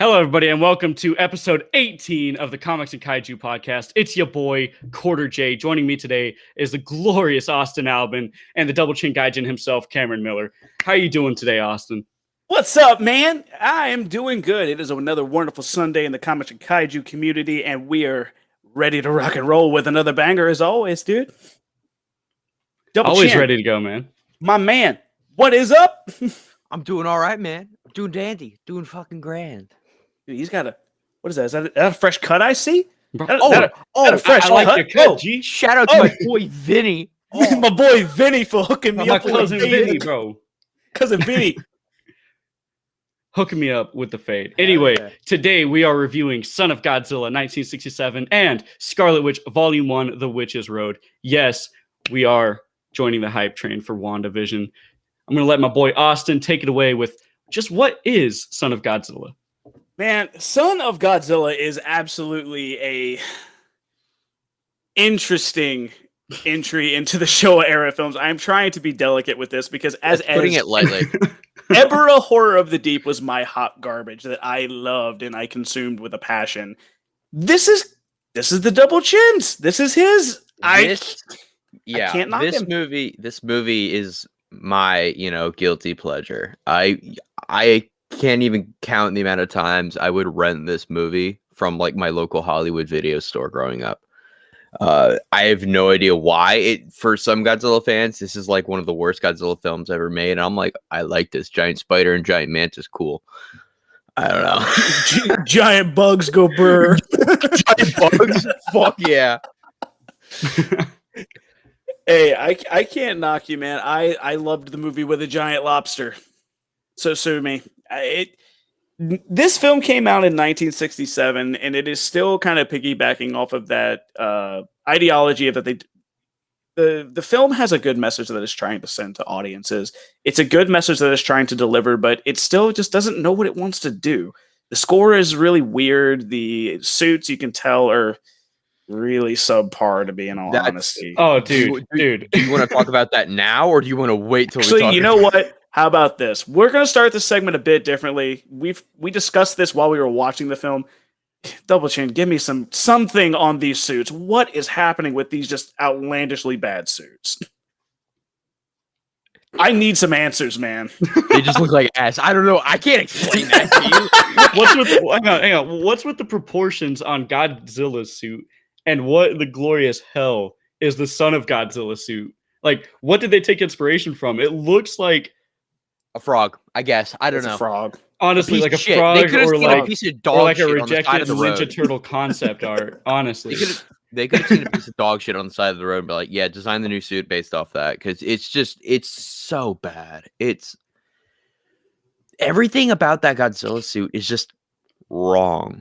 Hello, everybody, and welcome to episode 18 of the Comics and Kaiju podcast. It's your boy, Quarter J. Joining me today is the glorious Austin Albin and the double chin gaijin himself, Cameron Miller. How are you doing today, Austin? What's up, man? I am doing good. It is another wonderful Sunday in the Comics and Kaiju community, and we are ready to rock and roll with another banger as always, dude. Double Always chin. ready to go, man. My man, what is up? I'm doing all right, man. I'm doing dandy. Doing fucking grand. Dude, he's got what is that? Is that a fresh cut I see? That a fresh I like cut? your cut, G. Shout out to my boy Vinny. My boy Vinny for hooking me My up with cousin the fade. Vinny, bro. Cousin Vinny. Hooking me up with the fade. Anyway, today we are reviewing Son of Godzilla 1967 and Scarlet Witch Volume 1, The Witch's Road. Yes, we are joining the hype train for WandaVision. I'm going to let my boy Austin take it away with just what is Son of Godzilla? Man, Son of Godzilla is absolutely a interesting entry into the Showa era films. I'm trying to be delicate with this because as putting it lightly. Ebera Horror of the Deep was my hot garbage that I loved and I consumed with a passion. This is the double chins. This is his. I can't knock him. This movie is my, guilty pleasure. I can't even count the amount of times I would rent this movie from like my local Hollywood video store growing up. I have no idea why. For some Godzilla fans, this is like one of the worst Godzilla films ever made. And I'm like, I like this. Giant spider and giant mantis, cool. I don't know. Giant bugs go burr. Giant bugs? Fuck yeah. Hey, I can't knock you, man. I loved the movie with a giant lobster. So sue me. This film came out in 1967, and it is still kind of piggybacking off of that ideology of that the film has a good message that it's trying to send to audiences. It's a good message that it's trying to deliver, but it still just doesn't know what it wants to do. The score is really weird. The suits, you can tell, are really subpar, to be in all honesty. Oh, dude. Do you want to talk about that now, or do you want to wait till Actually, we talk? You know what? How about this? We're going to start this segment a bit differently. We discussed this while we were watching the film. Double Chin, give me something on these suits. What is happening with these just outlandishly bad suits? I need some answers, man. They just look like ass. I don't know. I can't explain that to you. Hang on. What's with the proportions on Godzilla's suit, and what the glorious hell is the Son of Godzilla suit? Like, what did they take inspiration from? It looks like a frog, I guess. I don't know. A frog. Honestly, like a frog, or like a piece of dog a shit rejected on the side of the road. Ninja Turtle concept art. Honestly, they could have seen a piece of dog shit on the side of the road and be like, yeah, design the new suit based off that, because it's so bad. It's everything about that Godzilla suit is just wrong.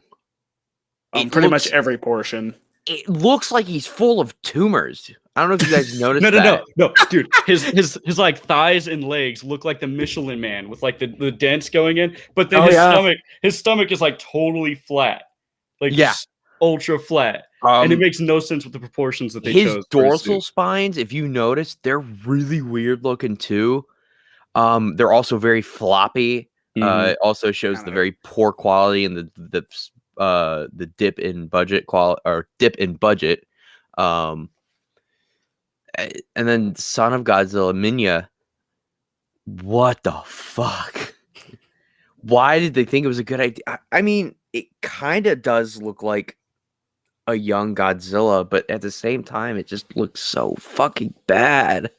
Pretty much every portion. It looks like he's full of tumors. I don't know if you guys noticed that. No, dude. His like thighs and legs look like the Michelin Man with like the dents going in, but then his stomach is like totally flat, like ultra flat, and it makes no sense with the proportions that they chose. His dorsal spines, if you notice, they're really weird looking too. They're also very floppy. It also shows the very poor quality and the dip in budget and then Son of Godzilla Minya. What the fuck? Why did they think it was a good idea? I mean, it kind of does look like a young Godzilla, but at the same time, it just looks so fucking bad.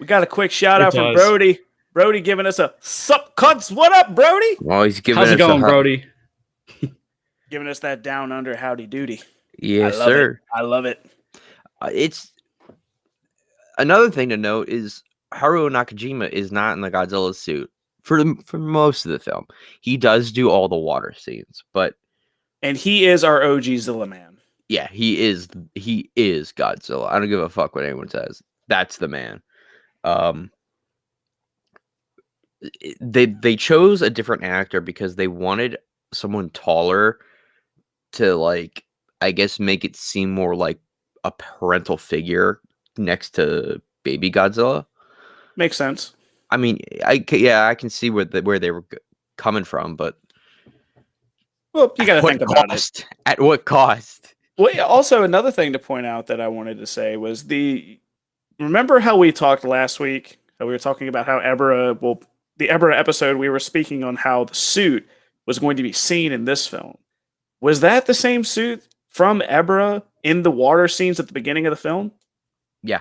We got a quick shout out from Brody. Brody giving us a sup cunts. What up, Brody? Well, he's giving How's it going, Brody? Giving us that down under howdy doody. Yes, sir. I love it. It's another thing to note is Haruo Nakajima is not in the Godzilla suit for most of the film. He does do all the water scenes, and he is our OG Zilla man. Yeah, he is Godzilla. I don't give a fuck what anyone says. That's the man. They chose a different actor because they wanted someone taller to, like, I guess make it seem more like a parental figure next to baby Godzilla. Makes sense. I mean, I can see where they were coming from, but Well, you got to think about it. At what cost? Well, yeah, also another thing to point out that I wanted to say was remember how we talked last week? How we were talking about how the Ebra episode, we were speaking on how the suit was going to be seen in this film. Was that the same suit from Ebra in the water scenes at the beginning of the film? Yeah.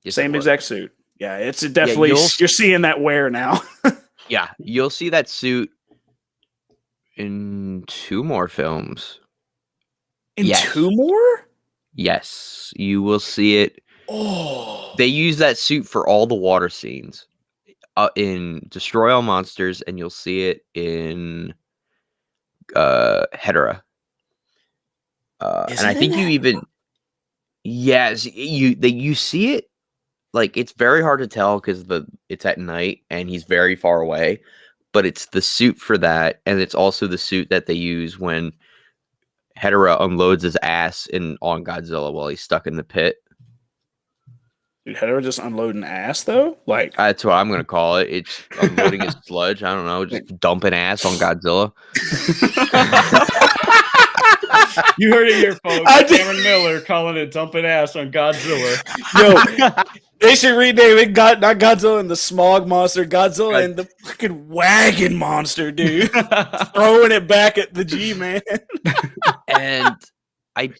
Yes, same exact suit. Yeah, it's definitely, you're seeing that wear now. Yeah, you'll see that suit in 2 more films. In 2 more? Yes, you will see it. Oh. They use that suit for all the water scenes in Destroy All Monsters, and you'll see it in Hedera. And I think you even... Yes, you see it. Like, it's very hard to tell because it's at night and he's very far away, but it's the suit for that, and it's also the suit that they use when Hedera unloads his ass on Godzilla while he's stuck in the pit. Dude, Hedera just unloading ass though? Like, that's what I'm gonna call it. It's unloading his sludge. I don't know, just dumping ass on Godzilla. You heard it here, folks. Cameron Miller calling it dumping ass on Godzilla. Yo, they should rename it not Godzilla and the Smog Monster, Godzilla and the fucking Wagon Monster, dude. Throwing it back at the G-Man. And I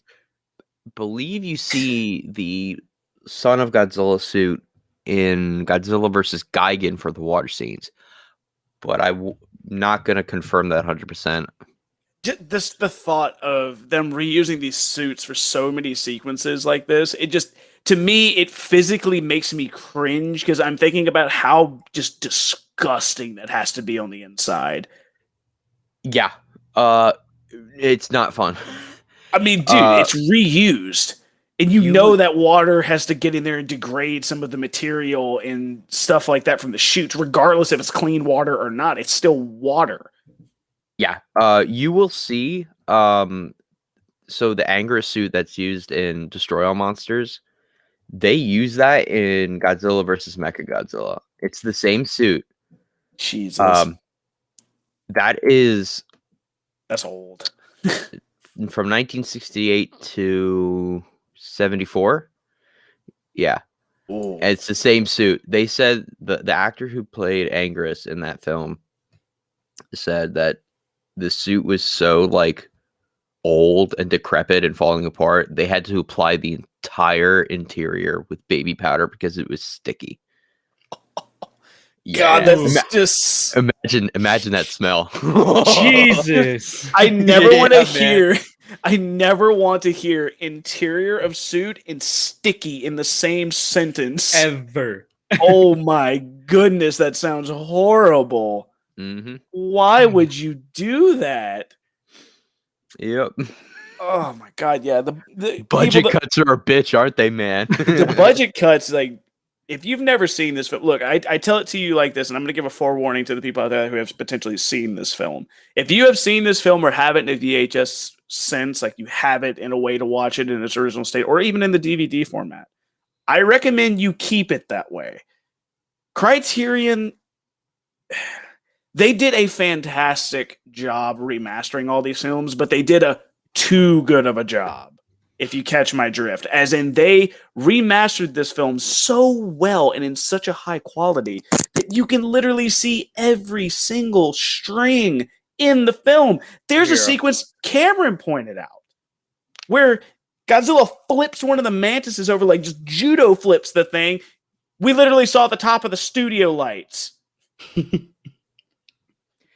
believe you see the Son of Godzilla suit in Godzilla versus Gigan for the water scenes, but I'm not going to confirm that 100%. Just the thought of them reusing these suits for so many sequences like this, it just, to me, it physically makes me cringe because I'm thinking about how just disgusting that has to be on the inside. Yeah. It's not fun. I mean, dude, it's reused. And you know that water has to get in there and degrade some of the material and stuff like that from the chutes, regardless if it's clean water or not. It's still water. Yeah. You will see. So the Anguirus suit that's used in Destroy All Monsters, they use that in Godzilla versus Mechagodzilla. It's the same suit. Jesus. That's old. From 1968 to 74. Yeah. Ooh. And it's the same suit. They said the actor who played Anguirus in that film said that the suit was so like old and decrepit and falling apart, they had to apply the entire interior with baby powder because it was sticky. God, that's just imagine that smell. Jesus. I never want to hear interior of suit and sticky in the same sentence. Ever. Oh my goodness, that sounds horrible. Mm-hmm. Why would you do that? Yep. Oh my god, yeah. The budget cuts are a bitch, aren't they, man? The budget cuts, like, if you've never seen this film, look, I tell it to you like this, and I'm going to give a forewarning to the people out there who have potentially seen this film. If you have seen this film or have it in a VHS sense, like you have it in a way to watch it in its original state, or even in the DVD format, I recommend you keep it that way. Criterion, they did a fantastic job remastering all these films, but they did a too good of a job, if you catch my drift. As in, they remastered this film so well and in such a high quality that you can literally see every single string in the film. There's a sequence Cameron pointed out where Godzilla flips one of the mantises over, like just judo flips the thing. We literally saw the top of the studio lights. It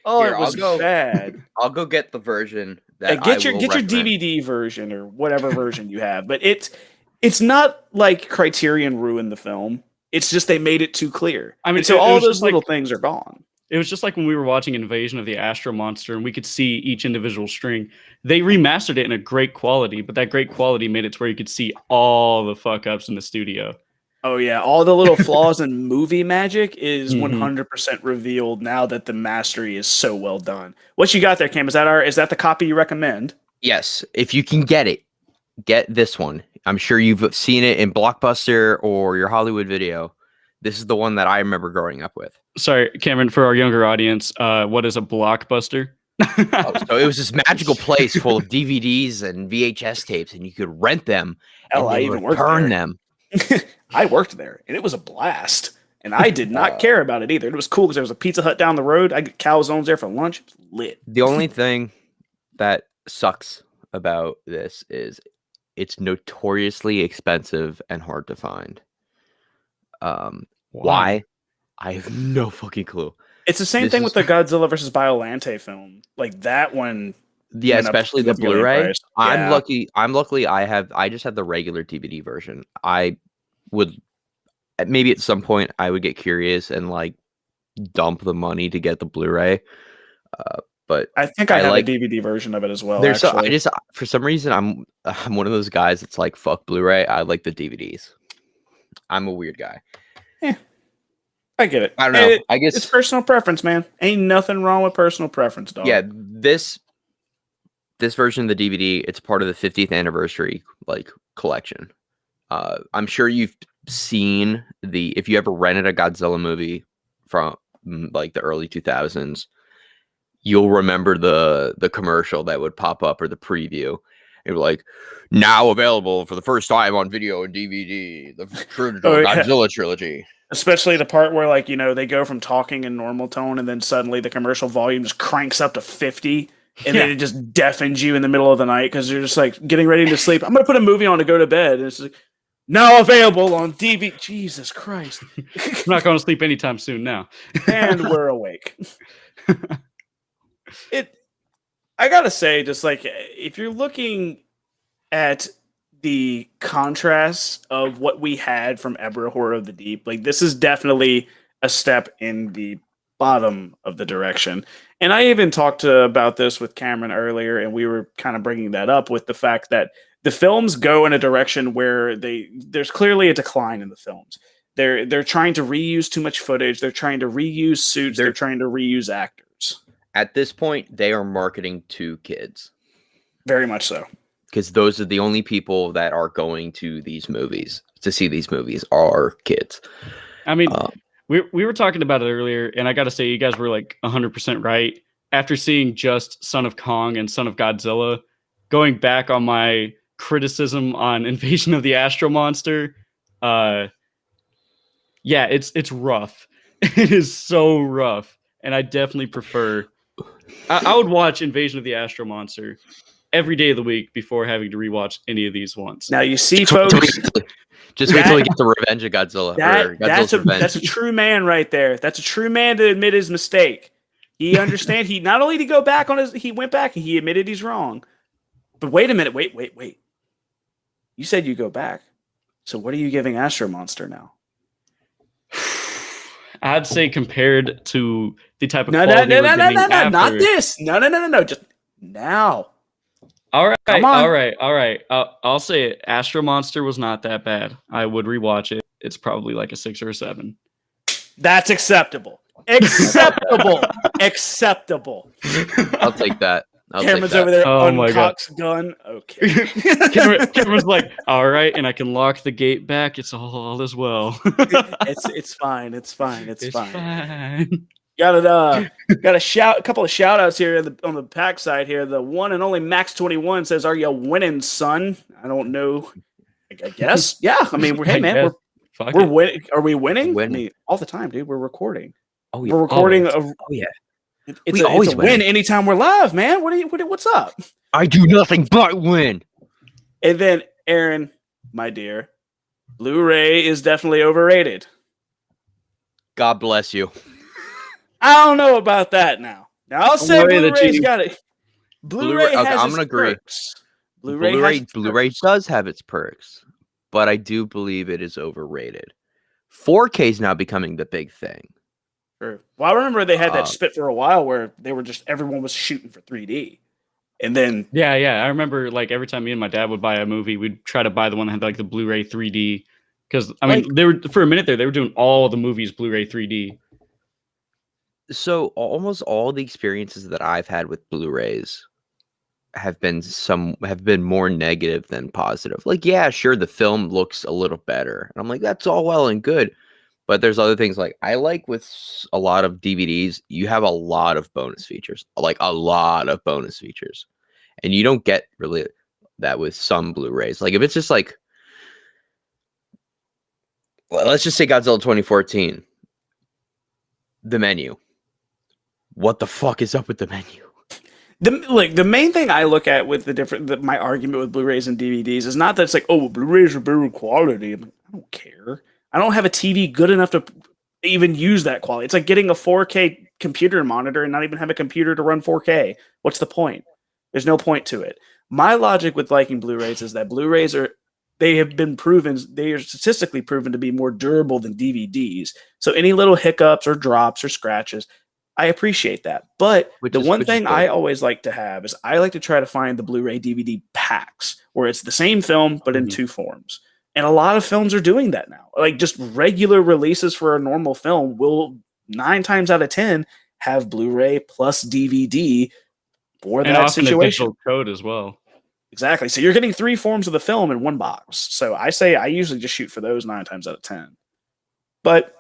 was bad. I'll go get the version that get your DVD version or whatever version you have. But it's not like Criterion ruined the film. It's just they made it too clear. I mean, so all those little things are gone. It was just like when we were watching Invasion of the Astro Monster and we could see each individual string. They remastered it in a great quality, but that great quality made it to where you could see all the fuck ups in the studio. Oh, yeah. All the little flaws in movie magic is 100% revealed now that the mastery is so well done. What you got there, Cam? Is that the copy you recommend? Yes. If you can get it, get this one. I'm sure you've seen it in Blockbuster or your Hollywood Video. This is the one that I remember growing up with. Sorry, Cameron, for our younger audience, what is a Blockbuster? So it was this magical place full of DVDs and VHS tapes, and you could rent them Hell, and I then even worked return there. them. I worked there, and it was a blast. And I did not care about it either. It was cool because there was a Pizza Hut down the road. I get calzones there for lunch. It was lit. The only thing that sucks about this is it's notoriously expensive and hard to find. Why? I have no fucking clue. It's the same thing with the Godzilla versus Biollante film. Like that one. Yeah, especially the Blu-ray. I'm Yeah. lucky. I just have the regular DVD version. I would maybe at some point I would get curious and like dump the money to get the Blu-ray. But I think I have a DVD version of it as well. I just for some reason I'm one of those guys that's like fuck Blu-ray. I like the DVDs. I'm a weird guy. Yeah, I get it. I don't know. I guess it's personal preference, man. Ain't nothing wrong with personal preference, dog. Yeah, this version of the DVD, it's part of the 50th anniversary like collection. I'm sure you've seen if you ever rented a Godzilla movie from like the early 2000s, you'll remember the commercial that would pop up or the preview. It was like, now available for the first time on video and DVD, the Godzilla trilogy. Especially the part where like, they go from talking in normal tone and then suddenly the commercial volume just cranks up to 50 and then it just deafens you in the middle of the night because you're just like getting ready to sleep. I'm going to put a movie on to go to bed. And it's like, now available on DVD. Jesus Christ. I'm not going to sleep anytime soon now. And we're awake. I gotta say, just like if you're looking at the contrast of what we had from Ebra Horror of the Deep, like this is definitely a step in the bottom of the direction. And I even talked about this with Cameron earlier, and we were kind of bringing that up with the fact that the films go in a direction where there's clearly a decline in the films. They're trying to reuse too much footage. They're trying to reuse suits. They're trying to reuse actors. At this point, they are marketing to kids. Very much so. Because those are the only people that are going to these movies, to see these movies, are kids. I mean, we were talking about it earlier, and I got to say, you guys were like 100% right. After seeing just Son of Kong and Son of Godzilla, going back on my criticism on Invasion of the Astro Monster, yeah, it's rough. It is so rough. And I definitely prefer... I would watch Invasion of the Astro Monster every day of the week before having to rewatch any of these once. Now you see, folks. Just wait till we get the Revenge of Godzilla. That's a true man right there. That's a true man to admit his mistake. He understands. He not only did he go back on he went back and he admitted he's wrong. But wait a minute. Wait. You said you go back. So what are you giving Astro Monster now? I'd say compared to the type of no, not this. No, just now. All right. I'll say it. Astro Monster was not that bad. I would rewatch it. It's probably like a 6 or a 7. That's acceptable. Acceptable. I'll take that. Cameron's over there uncocks gun. Okay. Cameron's like, all right, and I can lock the gate back. It's all as well. It's fine. It's fine. Got a couple of shout outs here on the pack side here. The one and only Max21 says, "Are you winning, son?" I don't know. I guess. Yeah. I mean, we're winning. Are we winning? I mean, all the time, dude. We're recording. Oh yeah. We're recording. Yeah. It's a win anytime we're live, man. What's up? I do nothing but win. And then Aaron, my dear, Blu-ray is definitely overrated. God bless you. I don't know about that now. Now I'll say Blu-ray's got it. Blu-ray has I'm gonna agree. Perks. Blu-ray does have its perks, but I do believe it is overrated. 4K is now becoming the big thing. Sure. Well, I remember they had that spit for a while where they were everyone was shooting for 3D. And then yeah, I remember like every time me and my dad would buy a movie, we'd try to buy the one that had like the Blu-ray 3D. Because I mean, they were for a minute there, they were doing all the movies Blu-ray 3D. So almost all the experiences that I've had with Blu-rays have been more negative than positive. Like, yeah, sure, the film looks a little better. And I'm like, that's all well and good. But there's other things like I like with a lot of DVDs, you have a lot of bonus features, like a lot of bonus features. And you don't get really that with some Blu-rays. Like if it's just like, well, let's just say Godzilla 2014, the menu. What the fuck is up with the menu? The main thing I look at with my argument with Blu-rays and DVDs is not that it's like, oh, Blu-rays are better quality. I'm like, I don't care. I don't have a TV good enough to even use that quality. It's like getting a 4K computer monitor and not even have a computer to run 4K. What's the point? There's no point to it. My logic with liking Blu-rays is that Blu-rays they are statistically proven to be more durable than DVDs. So any little hiccups or drops or scratches, I appreciate that. But the one thing I always like to have is I like to try to find the Blu-ray DVD packs where it's the same film, but in two forms. And a lot of films are doing that now. Like just regular releases for a normal film will 9 times out of 10 have Blu-ray plus DVD for and that often situation. A digital code as well. Exactly. So you're getting 3 forms of the film in one box. So I usually just shoot for those 9 times out of 10. But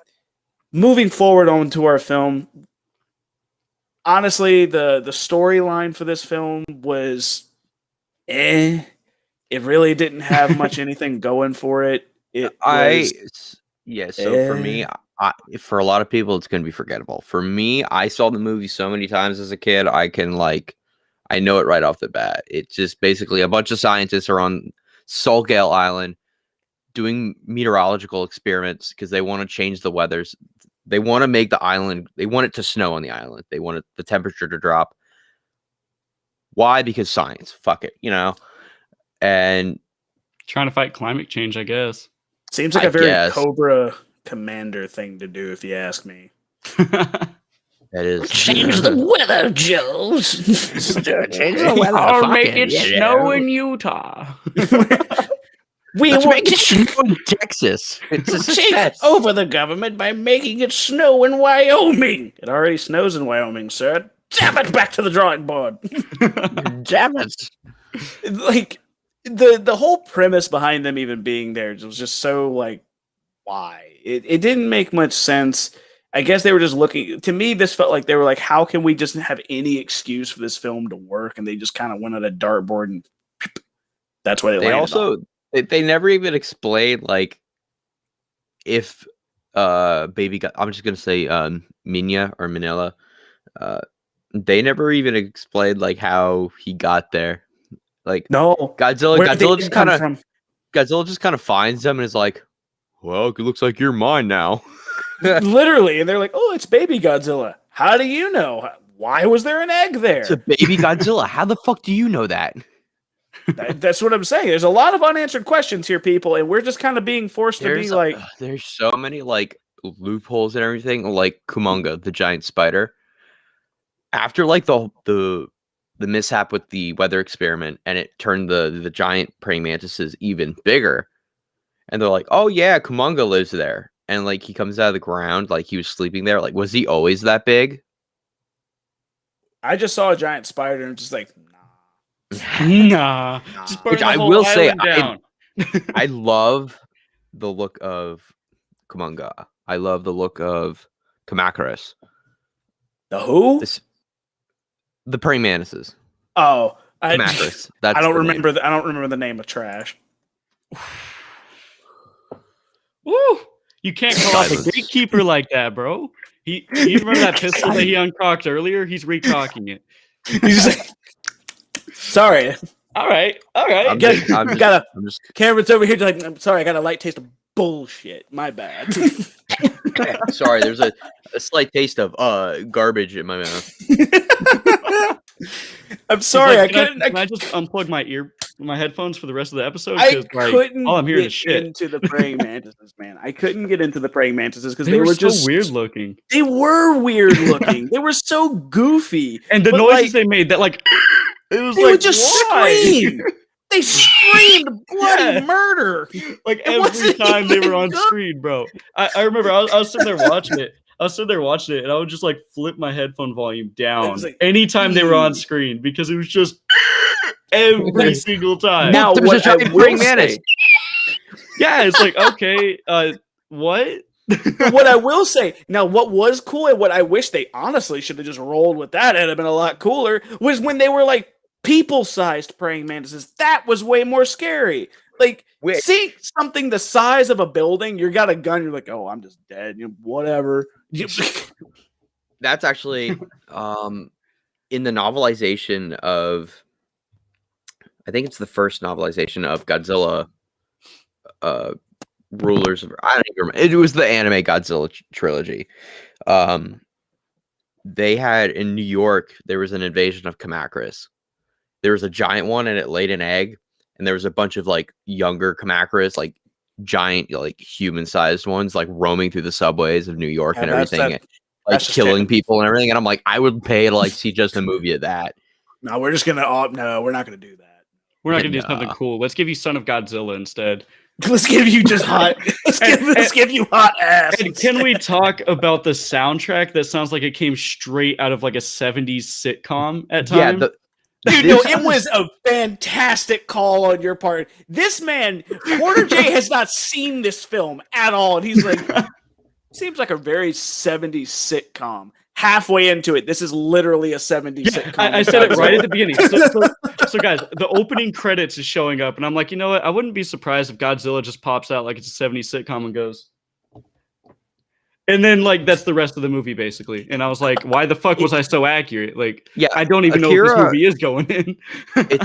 moving forward on to our film, honestly, the storyline for this film was It really didn't have much anything going for it. So for me, for a lot of people, it's going to be forgettable. For me, I saw the movie so many times as a kid, I know it right off the bat. It's just basically a bunch of scientists are on Solgale Island doing meteorological experiments because they want to change the weathers. They want to make the island, they want it to snow on the island. They want the temperature to drop. Why? Because science. Fuck it, And trying to fight climate change, I guess. Seems like a very Cobra Commander thing to do, if you ask me. That is change the weather, Joe. Change the weather. Or make it snow in Utah. Let's make it snow in Texas. It's a success. Take over the government by making it snow in Wyoming. It already snows in Wyoming, sir. Damn it! Back to the drawing board. Damn it! Like the whole premise behind them even being there was just so like, why? It didn't make much sense. I guess they were just looking. To me, this felt like they were like, how can we just have any excuse for this film to work? And they just kind of went on a dartboard and that's what they also on. They never even explained like if baby got. I'm just gonna say Minya or Manila. They never even explained like how he got there. Like no, Godzilla just kind of finds them and is like, well, it looks like you're mine now. Literally, and they're like, oh, it's baby Godzilla. How do you know? Why was there an egg there? It's a baby Godzilla. How the fuck do you know that? That's what I'm saying. There's a lot of unanswered questions here, people, and we're just kind of being forced to be like... There's so many like loopholes and everything. Like Kumonga, the giant spider. After like the mishap with the weather experiment, and it turned the giant praying mantises even bigger. And they're like, oh yeah, Kumonga lives there. And like he comes out of the ground, like he was sleeping there. Like, was he always that big? I just saw a giant spider and just like, nah. Just which I will say, I love the look of Kumonga. I love the look of Kamacuras. The who? The praying mantises. Oh, Kamacuras. I don't remember. I don't remember the name of trash. Woo! You can't call off a gatekeeper like that, bro. You remember that pistol that he uncocked earlier? He's recocking it. He's like, sorry. All right. Cameron's over here like, I'm sorry, I got a light taste of bullshit. My bad. Sorry, there's a slight taste of garbage in my mouth. I'm sorry, like, can I just unplug my headphones for the rest of the episode? I couldn't all I'm hearing is shit. Into the praying mantises, man. I couldn't get into the praying mantises because they were just so weird looking. They were weird looking. They were so goofy. And the noises they made, that like it was they like would just scream. They screamed bloody murder. Like every time they were on screen, bro. I remember I was sitting there watching it. And I would just like flip my headphone volume down like, anytime they were on screen because it was just every single time. Now, what I will say, yeah, it's like, okay, what? But what I will say, now what was cool and what I wish they honestly should have just rolled with that, it'd have been a lot cooler, was when they were like people-sized praying mantises. That was way more scary. Like, seeing something the size of a building, you got a gun, you're like, oh, I'm just dead, whatever. That's actually in the novelization of, I think it's the first novelization of Godzilla Rulers of, I don't even remember. It was the anime Godzilla trilogy. They had in New York, there was an invasion of Kamacuras. There was a giant one and it laid an egg, and there was a bunch of like younger Kamacuras, like giant, like human-sized ones, like roaming through the subways of New York and everything, like killing people and everything. And I'm like, I would pay to like see just a movie of that. No, we're just gonna. No, we're not gonna do that. We're not gonna do something cool. Let's give you Son of Godzilla instead. Let's give you just hot. Let's give you hot ass. And can we talk about the soundtrack that sounds like it came straight out of like a 70s sitcom at times? Yeah, dude, no, it was a fantastic call on your part. This man, Porter J, has not seen this film at all, and he's like, seems like a very 70s sitcom. Halfway into it, this is literally a 70s sitcom. I said it right at the beginning. So, guys, the opening credits is showing up, and I'm like, you know what? I wouldn't be surprised if Godzilla just pops out like it's a 70s sitcom and goes. And then, like, that's the rest of the movie, basically. And I was like, why the fuck was I so accurate? Like, yeah, I don't even know if this movie is going in.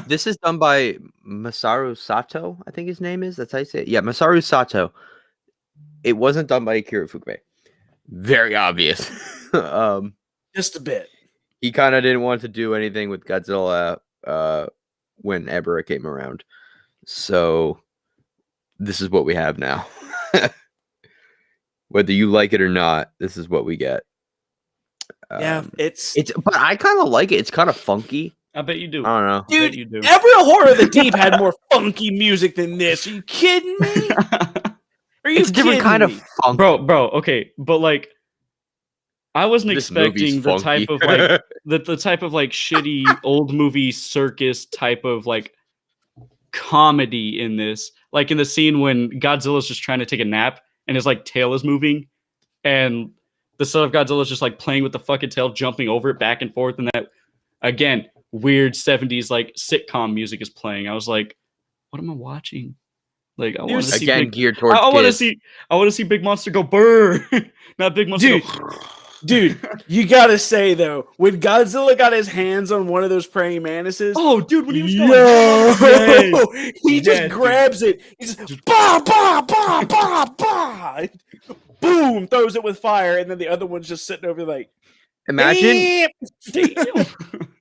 This is done by Masaru Sato, I think his name is. That's how you say it. Yeah, Masaru Sato. It wasn't done by Akira Ifukube. Very obvious. Just a bit. He kind of didn't want to do anything with Godzilla whenever it came around. So this is what we have now. Whether you like it or not, this is what we get. Yeah, it's but I kind of like it. It's kind of funky. I bet you do. I don't know. Dude, you do. every Horror of the Deep had more funky music than this. Are you kidding me? Are you it's a different kind of funk. Bro, okay. But like, I wasn't expecting the type of like the type of like shitty old movie circus type of like comedy in this. Like in the scene when Godzilla's just trying to take a nap and his like tail is moving, and the son of Godzilla is just like playing with the fucking tail, jumping over it back and forth, and that again weird 70s like sitcom music is playing. I was like, what am I watching? Like I want to see again geared towards I want to see Big Monster go burr, not Big Monster. Dude, you gotta say though, when Godzilla got his hands on one of those praying mantises, oh, dude, when he was going, he just grabs it. He's just bah bah bah bah bah, boom, throws it with fire, and then the other one's just sitting over like. Imagine,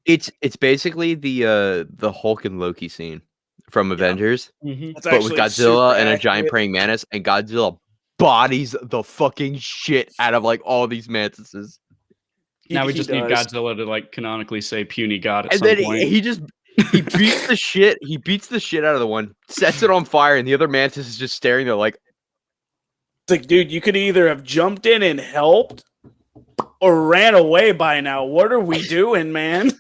it's basically the Hulk and Loki scene from Avengers, but with Godzilla and a giant praying mantis, and Godzilla bodies the fucking shit out of like all these mantises. Now we just need Godzilla to like canonically say puny god at and some then point. he beats the shit out of the one, sets it on fire, and the other mantis is just staring there like, it's like, dude, you could either have jumped in and helped or ran away by now. What are we doing, man?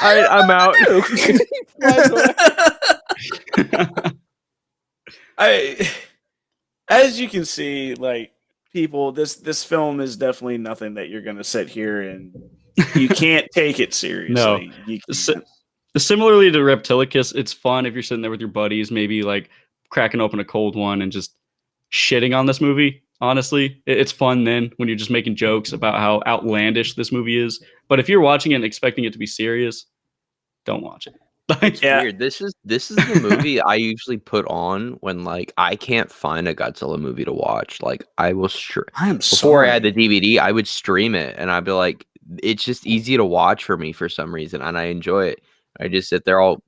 all right, I'm out. As you can see, like people, this film is definitely nothing that you're gonna sit here and you can't take it seriously. No. Similarly to Reptilicus, it's fun if you're sitting there with your buddies, maybe like cracking open a cold one and just shitting on this movie. Honestly, it's fun then when you're just making jokes about how outlandish this movie is. But if you're watching it and expecting it to be serious, don't watch it. It's weird. This is the movie I usually put on when like I can't find a Godzilla movie to watch. Like I will before I had the DVD, I would stream it and I'd be like, it's just easy to watch for me for some reason, and I enjoy it. I just sit there, I'll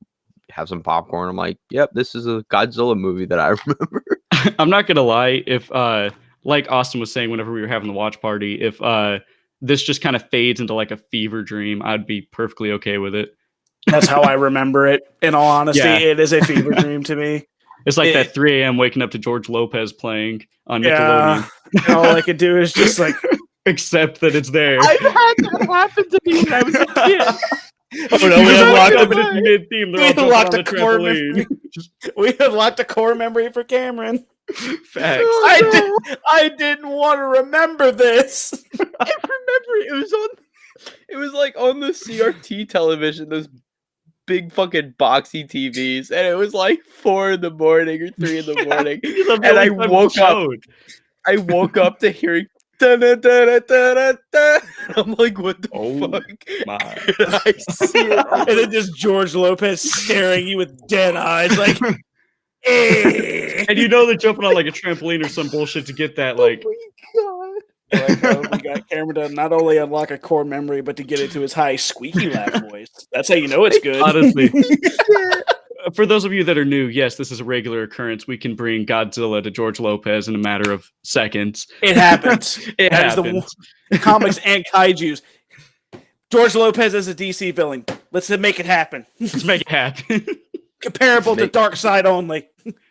have some popcorn. I'm like, yep, this is a Godzilla movie that I remember. I'm not gonna lie, if like Austin was saying whenever we were having the watch party, if this just kind of fades into like a fever dream, I'd be perfectly okay with it. That's how I remember it. In all honesty, it is a fever dream to me. It's like that 3 a.m. waking up to George Lopez playing on Nickelodeon. And all I could do is just like accept that it's there. I've had that happen to me when I was a kid. Oh no, we unlocked a core memory for Cameron. Facts. I didn't want to remember this. I remember it was like on the CRT television, those big fucking boxy TVs, and it was like 4 in the morning or 3 in the morning. And I woke up to hearing da, da, da, da, da, da. I'm like, what the fuck? My. And I see it. And then just George Lopez staring you with dead eyes, like, eh. And you know they're jumping on like a trampoline or some bullshit to get that like. Oh my God. Like, we got Cameron to not only unlock a core memory, but to get it to his high squeaky laugh voice. That's how you know it's good. Honestly. For those of you that are new, yes, this is a regular occurrence. We can bring Godzilla to George Lopez in a matter of seconds. It happens. It That is happens. the comics and kaijus. George Lopez as a DC villain. Let's make it happen. Let's make it happen. Comparable to Dark Side only.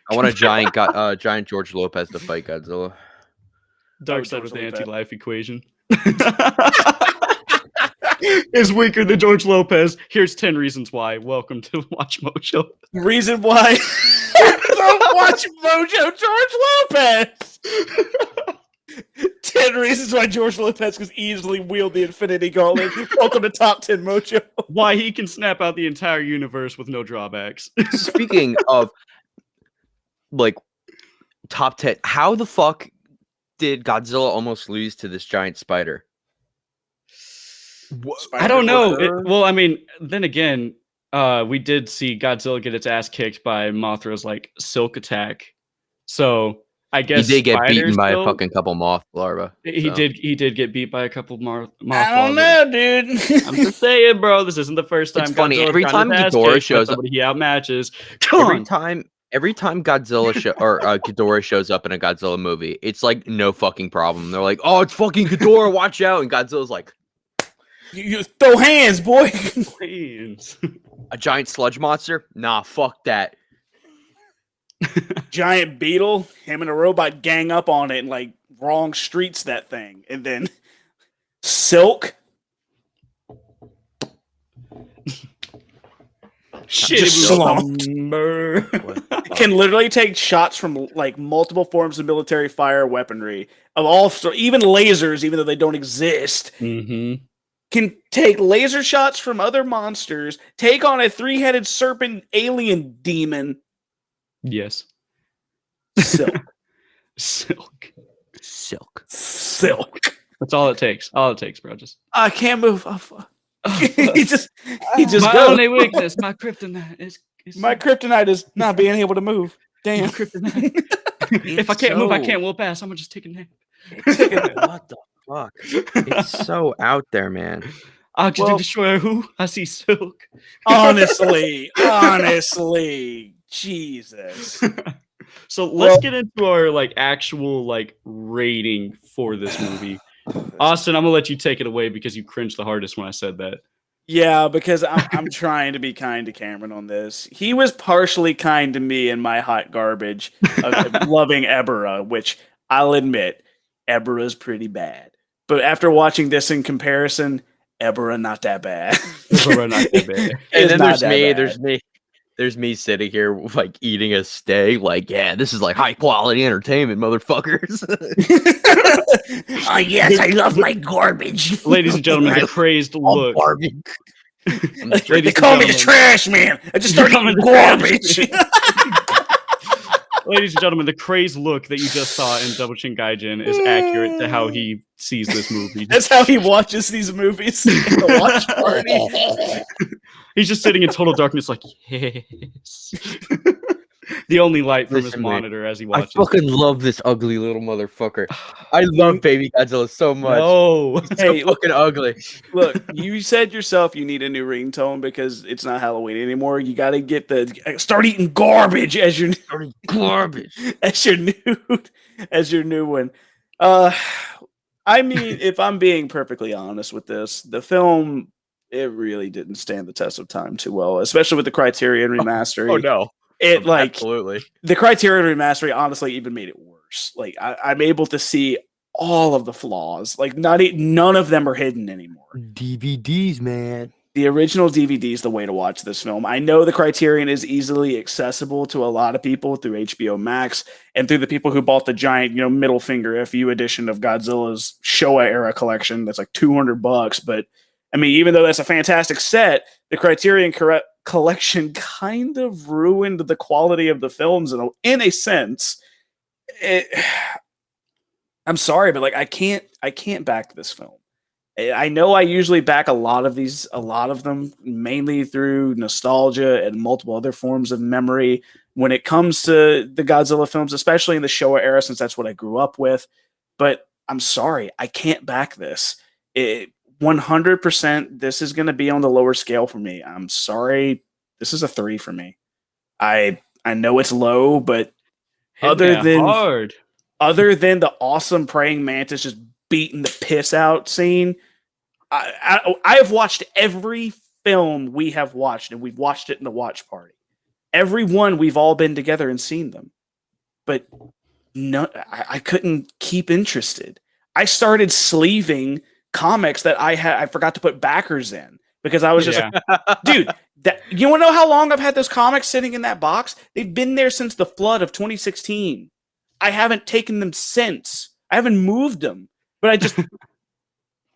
I want a giant George Lopez to fight Godzilla. Dark side George with the Lopez. anti-life equation. Is weaker than George Lopez. Here's 10 reasons why. Welcome to Watch Mojo. Reason why don't watch Mojo George Lopez. 10 reasons why George Lopez could easily wield the Infinity Gauntlet. Welcome to Top 10 Mojo. Why he can snap out the entire universe with no drawbacks. Speaking of like top 10, how the fuck did Godzilla almost lose to this giant spider? I don't know. Well, I mean, then again, we did see Godzilla get its ass kicked by Mothra's like silk attack. So I guess He did get beaten spiders by a still- fucking couple moth larvae. He so. did. He did get beat by a couple moth. I don't know, dude. I'm just saying, bro. This isn't the first time. It's funny, Godzilla's every gotten his time ass Ghidorah kicked by shows up- somebody he outmatches. Come on. Every time Godzilla or Ghidorah shows up in a Godzilla movie, it's like no fucking problem. They're like, "Oh, it's fucking Ghidorah, watch out!" And Godzilla's like, You throw hands, boy. Hands. "A giant sludge monster? Nah, fuck that." Giant beetle, him and a robot gang up on it and like wrong streets that thing. And then Silk. Shit, Just it was slumped. lumber. Can literally take shots from like multiple forms of military fire weaponry of all, even lasers, even though they don't exist. Mm-hmm. Can take laser shots from other monsters, take on a 3-headed serpent alien demon. Yes. Silk. Silk. Silk. That's all it takes. All it takes, bro. Just I can't move. he just my goes. only weakness, my kryptonite is My kryptonite is not being able to move. my Damn. kryptonite. If I can't move, I can't whoop ass. I'm gonna just take a nap. What the fuck? It's so out there, man. Oxygen Well- destroyer who? I see silk. Honestly, Jesus. So let's get into our like actual like rating for this movie. Austin, I'm gonna let you take it away because you cringed the hardest when I said that. Yeah, because I'm trying to be kind to Cameron on this. He was partially kind to me in my hot garbage of loving Ebera, which I'll admit, Ebera's pretty bad. But after watching this in comparison, Ebera not that bad. We're not that bad. And It's then not that bad. there's me sitting here like eating a steak, like, yeah, this is like high quality entertainment, motherfuckers. Oh, yes, I love my garbage. Ladies and gentlemen, the crazed look. Garbage. They call me the trash man. I just started Becoming eating the garbage. Ladies and gentlemen, the crazed look that you just saw in Double Chin Gaijin is accurate to how he sees this movie. That's how he watches these movies. In the watch party. He's just sitting in total darkness, like, yes. The only light from his Listen, man, monitor as he I watches. fucking love this ugly little motherfucker. I love Baby Godzilla so much. No. He's so fucking ugly. Look, you said yourself you need a new ringtone because it's not Halloween anymore. You got to get start eating garbage as your Garbage. as your new one. I mean, if I'm being perfectly honest with this, the film it really didn't stand the test of time too well, especially with the Criterion remastery. Oh no. It like Absolutely. the Criterion remastery honestly even made it worse. Like I'm able to see all of the flaws. Like none of them are hidden anymore. DVDs, man. The original DVD is the way to watch this film. I know the Criterion is easily accessible to a lot of people through HBO Max and through the people who bought the giant, middle finger FU edition of Godzilla's Showa era collection. That's like $200. But I mean, even though that's a fantastic set, the Criterion collection kind of ruined the quality of the films in a sense. I'm sorry, but like I can't back this film. I know I usually back a lot of them, mainly through nostalgia and multiple other forms of memory. When it comes to the Godzilla films, especially in the Showa era, since that's what I grew up with. But I'm sorry, I can't back this. 100%, this is going to be on the lower scale for me. I'm sorry, this is a 3 for me. I know it's low, but other than the awesome praying mantis just beating the piss out scene, I have watched every film we have watched, and we've watched it in the watch party. Every one we've all been together and seen them, but no, I couldn't keep interested. I started sleeving comics that I forgot to put backers in because I was just like, dude, you want to know how long I've had those comics sitting in that box? They've been there since the flood of 2016. I haven't taken them since. I haven't moved them. But I just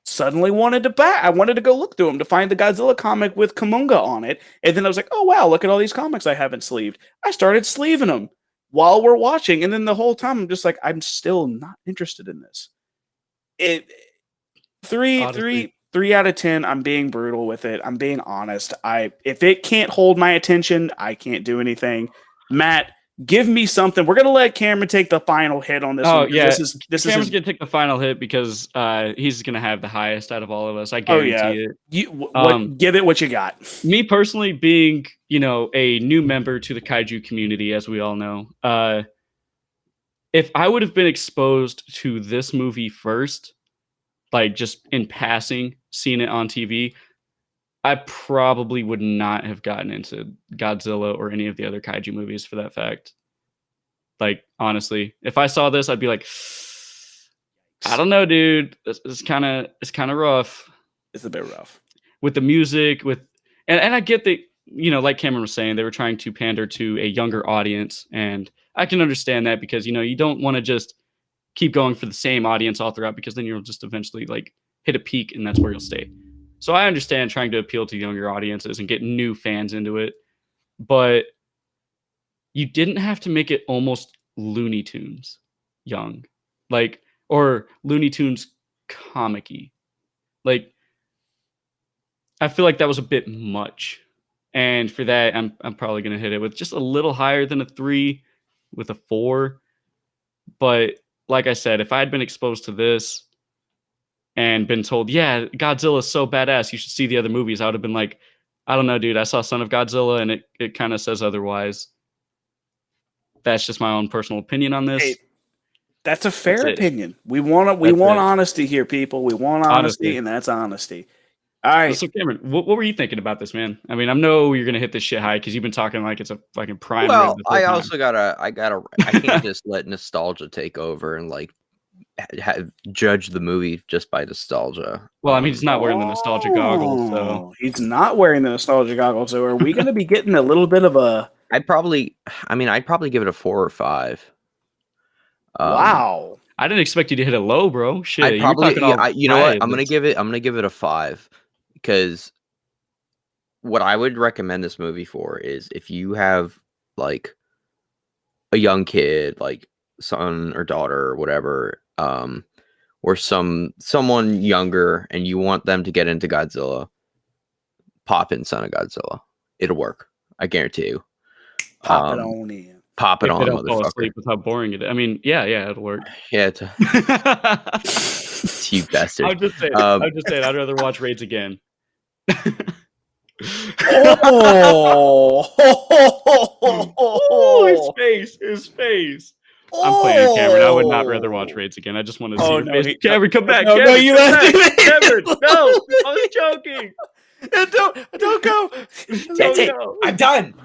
suddenly wanted to back. I wanted to go look through them to find the Godzilla comic with Kamunga on it. And then I was like, oh, wow, look at all these comics I haven't sleeved. I started sleeving them while we're watching. And then the whole time I'm just like, I'm still not interested in this. Three out of 10. I'm being brutal with it. I'm being honest. If it can't hold my attention, I can't do anything. Matt, give me something. We're gonna let Cameron take the final hit on this. Oh one. yeah, Cameron's gonna take the final hit because he's gonna have the highest out of all of us. I guarantee it. Give it what you got. Me personally, being a new member to the kaiju community, as we all know, if I would have been exposed to this movie first, like just in passing, seeing it on TV, I probably would not have gotten into Godzilla or any of the other kaiju movies for that fact. Like, honestly, if I saw this, I'd be like, I don't know, dude. It's kind of rough. It's a bit rough. With the music, and I get that, like Cameron was saying, they were trying to pander to a younger audience, and I can understand that because, you don't want to just keep going for the same audience all throughout because then you'll just eventually like hit a peak and that's where you'll stay. So I understand trying to appeal to younger audiences and get new fans into it, but you didn't have to make it almost Looney Tunes young, like, or Looney Tunes comic-y. Like, I feel like that was a bit much. And for that, I'm probably going to hit it with just a little higher than a 3, with a 4. But like I said, if I had been exposed to this and been told, yeah, Godzilla is so badass, you should see the other movies, I would have been like, I don't know, dude. I saw Son of Godzilla and it kind of says otherwise. That's just my own personal opinion on this. Hey, that's a fair opinion. We want honesty here, people. We want honesty, and that's honesty. All right. So Cameron, what were you thinking about this, man? I mean, I know you're gonna hit this shit high because you've been talking like it's a fucking prime. Well, I also I can't just let nostalgia take over and like judge the movie just by nostalgia. Well, I mean, he's not wearing the nostalgia goggles, so he's not wearing the nostalgia goggles. So are we going to be getting a little bit of a? I'd probably give it a 4 or 5. Wow. I didn't expect you to hit a low, bro. Shit, you know what? I'm gonna give it a 5 because what I would recommend this movie for is if you have like a young kid, like son or daughter or whatever, or someone younger, and you want them to get into Godzilla, pop in Son of Godzilla. It'll work. I guarantee you. Pop it on in. Pop it on, fall motherfucker. asleep with how boring it is. I mean, yeah, it'll work. Yeah, you bastard. I'm just saying. I'd rather watch Raids again. His face. I'm playing Cameron. I would not rather watch Raids again. I just want to see your face. Cameron, come back. No, Cameron, you left it. Cameron, no. I was joking. Don't go. That's it. I'm done.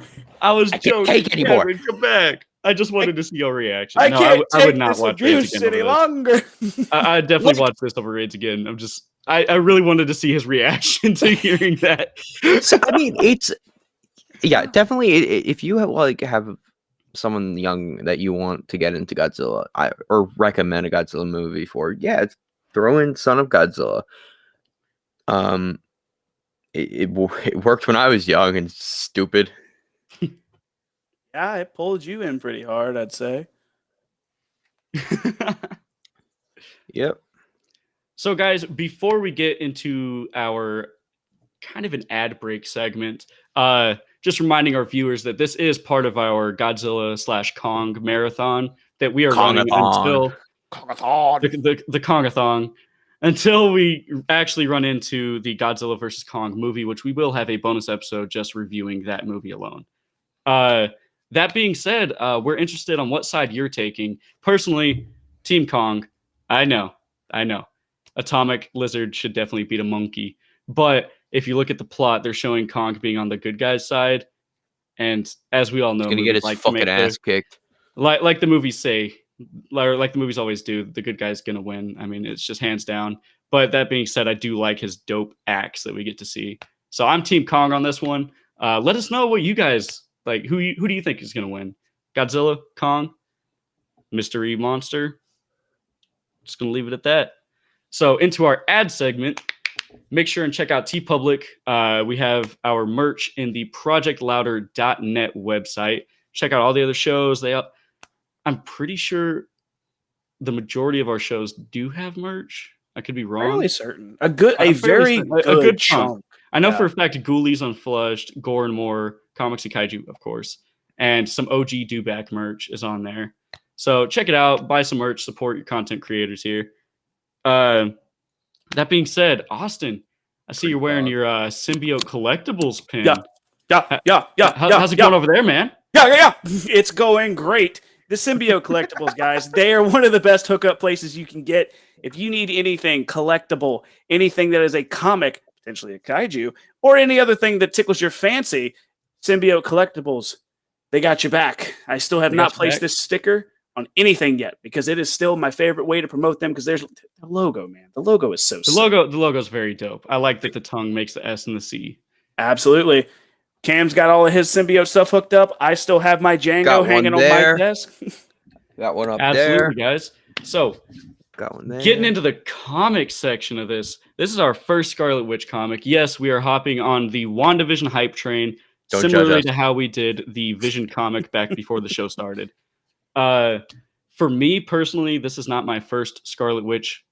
I was I joking. can't take anymore. Cameron, come back. I just wanted to see your reaction. I can't I would not this watch abuse Raids again. any longer. I definitely watch this over Raids again. I'm just I really wanted to see his reaction to hearing that. So, I mean, definitely. If you have someone young that you want to get into Godzilla, or recommend a Godzilla movie for, throw in Son of Godzilla. It worked when I was young and stupid. Yeah, it pulled you in pretty hard, I'd say. Yep. So, guys, before we get into our kind of an ad break segment, just reminding our viewers that this is part of our Godzilla/Kong marathon that we are running until the Kongathon, until we actually run into the Godzilla vs. Kong movie, which we will have a bonus episode just reviewing that movie alone. That being said, we're interested on what side you're taking. Personally, Team Kong. I know. Atomic Lizard should definitely beat a monkey. But if you look at the plot, they're showing Kong being on the good guy's side. And as we all know, he's gonna get his fucking ass kicked. Like the movies say, like the movies always do, the good guy's gonna win. I mean, it's just hands down. But that being said, I do like his dope axe that we get to see. So I'm Team Kong on this one. Let us know what you guys like. Who do you think is gonna win? Godzilla, Kong, mystery monster? Just gonna leave it at that. So into our ad segment, make sure and check out TeePublic. We have our merch in the projectlouder.net website. Check out all the other shows. I'm pretty sure the majority of our shows do have merch. I could be wrong. Fairly certain. A very good chunk. I know for a fact Ghoulies Unflushed, Gore and More, Comics and Kaiju, of course. And some OG Do-Back merch is on there. So check it out. Buy some merch. Support your content creators here. That being said, Austin, I see you're wearing your Symbiote Collectibles pin. Yeah. How's it going over there, man? Yeah. It's going great. The Symbiote Collectibles, guys, they are one of the best hookup places you can get. If you need anything collectible, anything that is a comic, potentially a kaiju, or any other thing that tickles your fancy, Symbiote Collectibles, they got your back. I still have not placed this sticker on anything yet because it is still my favorite way to promote them because there's the logo, man. The logo is so sick. The logo is very dope. I like that the tongue makes the S and the C. Absolutely. Cam's got all of his symbiote stuff hooked up. I still have my Django hanging on my desk. Got one up Absolutely, there. guys. So got one there. Getting into the comic section of this is our first Scarlet Witch comic. Yes, we are hopping on the WandaVision hype train, similarly to how we did the Vision comic back before the show started. For me personally, this is not my first Scarlet Witch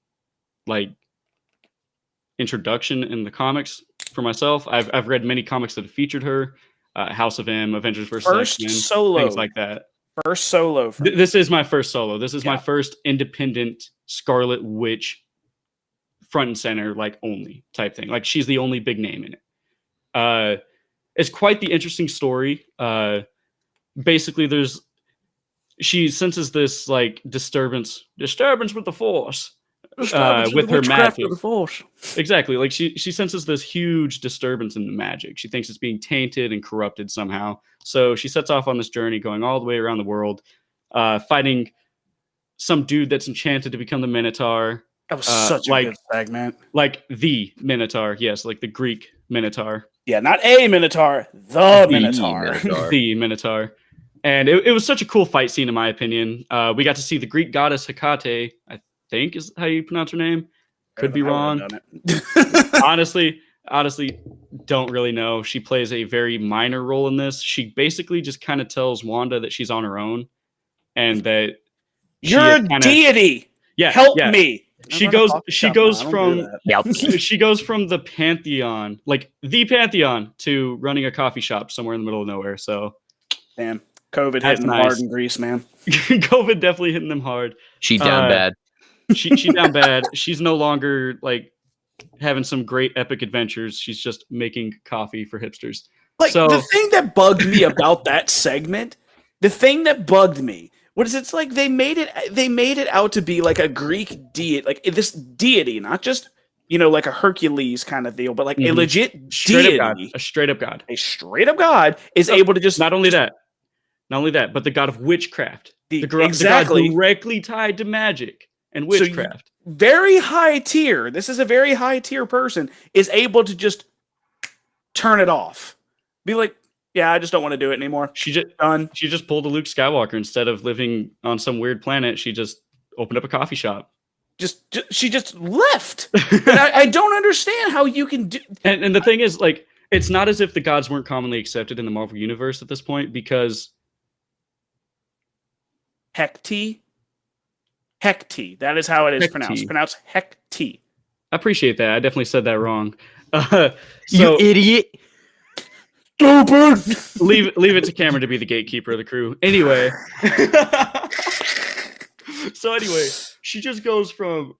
introduction in the comics for myself. I've read many comics that have featured her, House of M, Avengers vs. X-Men, things like that. First solo. This is my first solo. This is my first independent Scarlet Witch front and center, only type thing. She's the only big name in it. It's quite the interesting story. Basically, she senses this disturbance with the Force. With her magic. The Force. Exactly. She senses this huge disturbance in the magic. She thinks it's being tainted and corrupted somehow. So she sets off on this journey going all the way around the world, fighting some dude that's enchanted to become the Minotaur. That was such a good segment. The Minotaur. Yes, the Greek Minotaur. Yeah, not a Minotaur, the Minotaur. The Minotaur. And it was such a cool fight scene, in my opinion. We got to see the Greek goddess Hecate, I think is how you pronounce her name. Could be wrong. honestly, don't really know. She plays a very minor role in this. She basically just kind of tells Wanda that she's on her own and that you're a deity. Yeah, help me. She goes from the Pantheon, the Pantheon, to running a coffee shop somewhere in the middle of nowhere. So, damn, COVID hitting them hard in Greece, man. COVID definitely hitting them hard. She down bad. She down bad. She's no longer having some great epic adventures. She's just making coffee for hipsters. The thing that bugged me about that segment, what is it's they made it out to be a Greek deity, this deity, not just a Hercules kind of deal, but a legit deity, a straight up god. A straight up god is able to just not only that, but the god of witchcraft, the god directly tied to magic. and witchcraft. Very high tier. This is a very high tier person is able to just turn it off. Be like, yeah, I just don't want to do it anymore. She just Done. She just pulled a Luke Skywalker. Instead of living on some weird planet, she just opened up a coffee shop. She just left. And I don't understand how you can do. And the thing is, like, it's not as if the gods weren't commonly accepted in the Marvel universe at this point, because Hecti. That is how it is pronounced. Pronounced Hecti. I appreciate that. I definitely said that wrong. You idiot. Stupid. leave it to Cameron to be the gatekeeper of the crew. Anyway. So anyway, she just goes from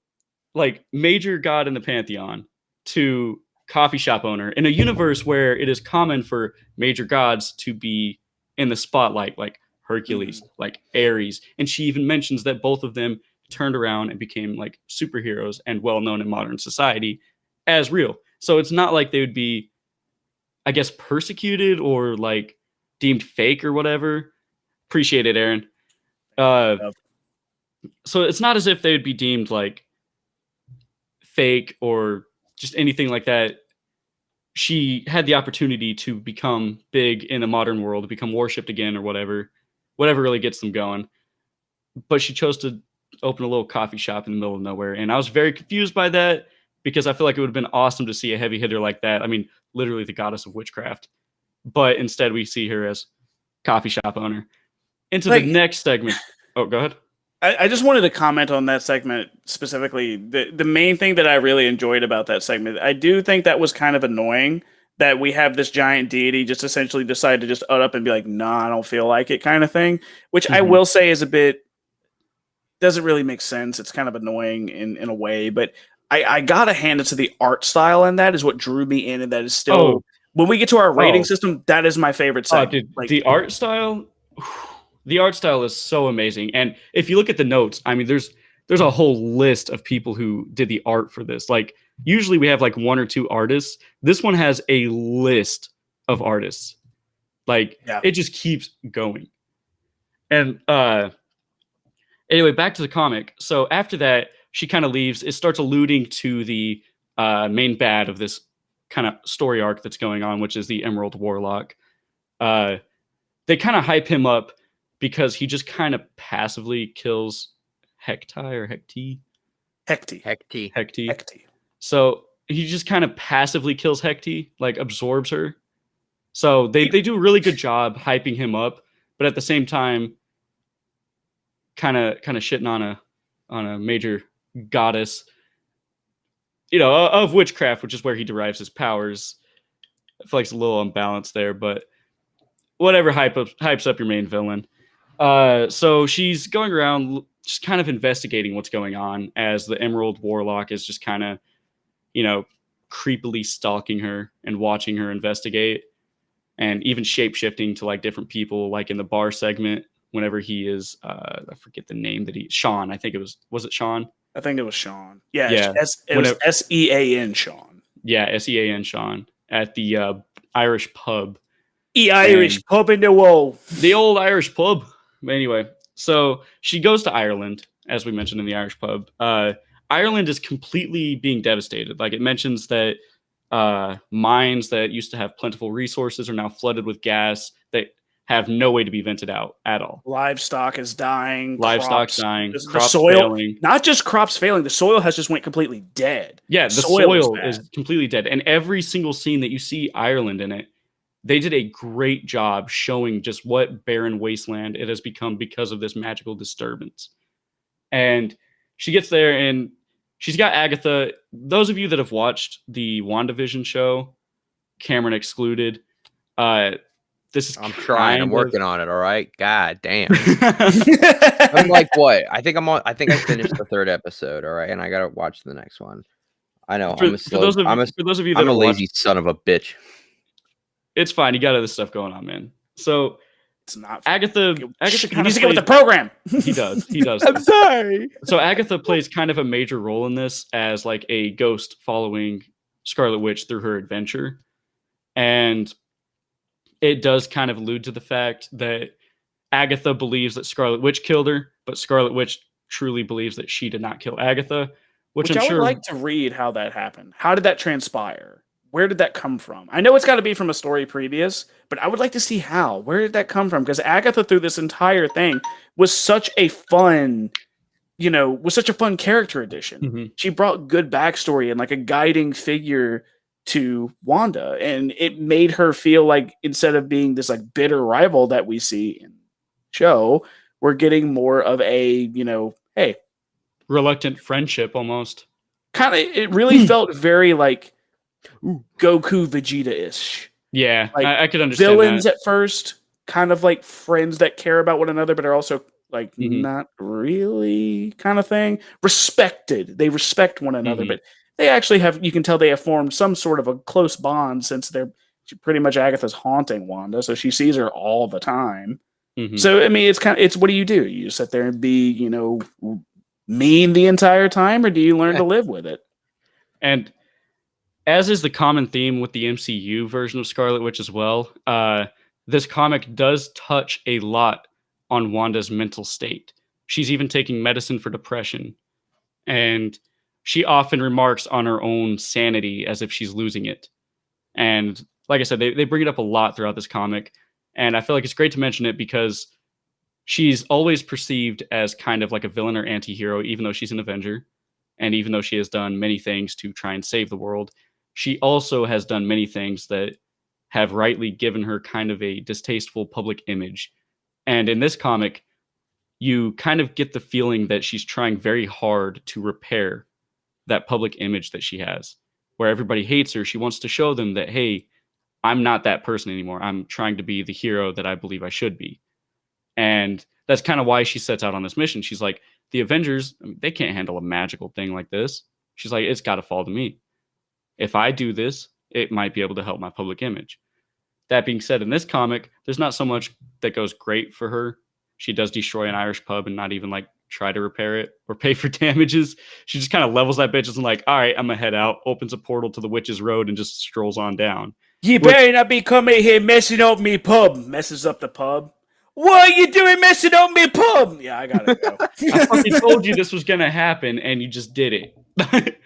like major god in the pantheon to coffee shop owner in a universe where it is common for major gods to be in the spotlight, like Hercules, like Ares. And she even mentions that both of them turned around and became like superheroes and well known in modern society as real. So it's not like they would be, I guess, persecuted or like deemed fake or whatever. Appreciate it, Aaron. So it's not as if they would be deemed like fake or just anything like that. She had the opportunity to become big in the modern world, become worshipped again or whatever really gets them going. But she chose to open a little coffee shop in the middle of nowhere. And I was very confused by that because I feel like it would have been awesome to see a heavy hitter like that. I mean, literally the goddess of witchcraft. But instead we see her as coffee shop owner. Into the next segment. Oh, go ahead. I just wanted to comment on that segment specifically. The main thing that I really enjoyed about that segment, I do think that was kind of annoying that we have this giant deity just essentially decide to just up and be like, nah, I don't feel like it kind of thing, which I will say is a bit, doesn't really make sense. It's kind of annoying in a way, but I gotta hand it to the art style, and that is what drew me in, and that is still, when we get to our rating system, that is my favorite segment. Dude, like, the art style... The art style is so amazing. And if you look at the notes, I mean, there's a whole list of people who did the art for this. Like, usually we have like one or two artists. This one has a list of artists. Like, It just keeps going. And anyway, back to the comic. So after that, she kind of leaves. It starts alluding to the main bad of this kind of story arc that's going on, which is the Emerald Warlock. They kind of hype him up because he just kind of passively kills Hecti. So he just kind of passively kills Hecti, like absorbs her. So they do a really good job hyping him up, but at the same time, kind of shitting on a major goddess, of witchcraft, which is where he derives his powers. I feel like it's a little unbalanced there, but whatever hypes up your main villain. So she's going around just kind of investigating what's going on as the Emerald Warlock is just kind of, creepily stalking her and watching her investigate, and even shape-shifting to like different people, like in the bar segment whenever he is, I forget the name Sean. I think was it Sean? I think it was Sean. Yeah. It was S-E-A-N Sean. Yeah. S-E-A-N Sean at the Irish pub. Irish pub in the wall. The old Irish pub. But anyway, so she goes to Ireland, as we mentioned in the Irish pub. Ireland is completely being devastated. Like, it mentions that mines that used to have plentiful resources are now flooded with gas that have no way to be vented out at all. Livestock is dying. Livestock's dying. The soil, failing. Not just crops failing, the soil has just went completely dead. Yeah, the soil is completely dead. And every single scene that you see Ireland in it, they did a great job showing just what barren wasteland it has become because of this magical disturbance. And she gets there and she's got Agatha. Those of you that have watched the WandaVision show, Cameron excluded, I'm trying. I'm working on it. All right. God damn. I'm like, what? I think I finished the third episode. All right. And I got to watch the next one. I know. For those of you that I'm a lazy son of a bitch. It's fine. You got other stuff going on, man. So it's not Agatha kind of needs to get with the program. He does. I'm sorry. So Agatha plays kind of a major role in this as like a ghost following Scarlet Witch through her adventure. And it does kind of allude to the fact that Agatha believes that Scarlet Witch killed her, but Scarlet Witch truly believes that she did not kill Agatha, which I'm I would sure like to read how that happened. How did that transpire? Where did that come from? I know it's got to be from a story previous, but I would like to see how. Where did that come from? Because Agatha, through this entire thing, was such a fun, was such a fun character addition. Mhm. She brought good backstory and like a guiding figure to Wanda, and it made her feel like instead of being this like bitter rival that we see in the show, we're getting more of a, hey, reluctant friendship almost. kind of. It really felt very like Goku Vegeta-ish. Yeah, Like I could understand villains that. at first, kind of like friends that care about one another, but are also like Mhm. not really kind of thing. Respected. They respect one another, Mhm. but they actually have, you can tell they have formed some sort of a close bond since pretty much Agatha's haunting Wanda. So she sees her all the time. Mhm. So, I mean, it's what do? You just sit there and be, mean the entire time, or do you learn to live with it? And as is the common theme with the MCU version of Scarlet Witch as well, this comic does touch a lot on Wanda's mental state. She's even taking medicine for depression. And she often remarks on her own sanity as if she's losing it. And like I said, they bring it up a lot throughout this comic. And I feel like it's great to mention it because she's always perceived as kind of like a villain or anti-hero, even though she's an Avenger. And even though she has done many things to try and save the world, she also has done many things that have rightly given her kind of a distasteful public image. And in this comic, you kind of get the feeling that she's trying very hard to repair that public image that she has, where everybody hates her. She wants to show them that, hey, I'm not that person anymore. I'm trying to be the hero that I believe I should be. And that's kind of why she sets out on this mission. She's like, the Avengers, they can't handle a magical thing like this. She's like, it's got to fall to me. If I do this, it might be able to help my public image. That being said, in this comic, there's not so much that goes great for her. She does destroy an Irish pub and not even like try to repair it or pay for damages. She just kind of levels that bitch and like, all right, I'm gonna head out, opens a portal to the Witch's Road and just strolls on down. You better not be coming here messing up me pub. Messes up the pub. What are you doing messing up me pub? Yeah, I gotta go. I fucking told you this was gonna happen and you just did it.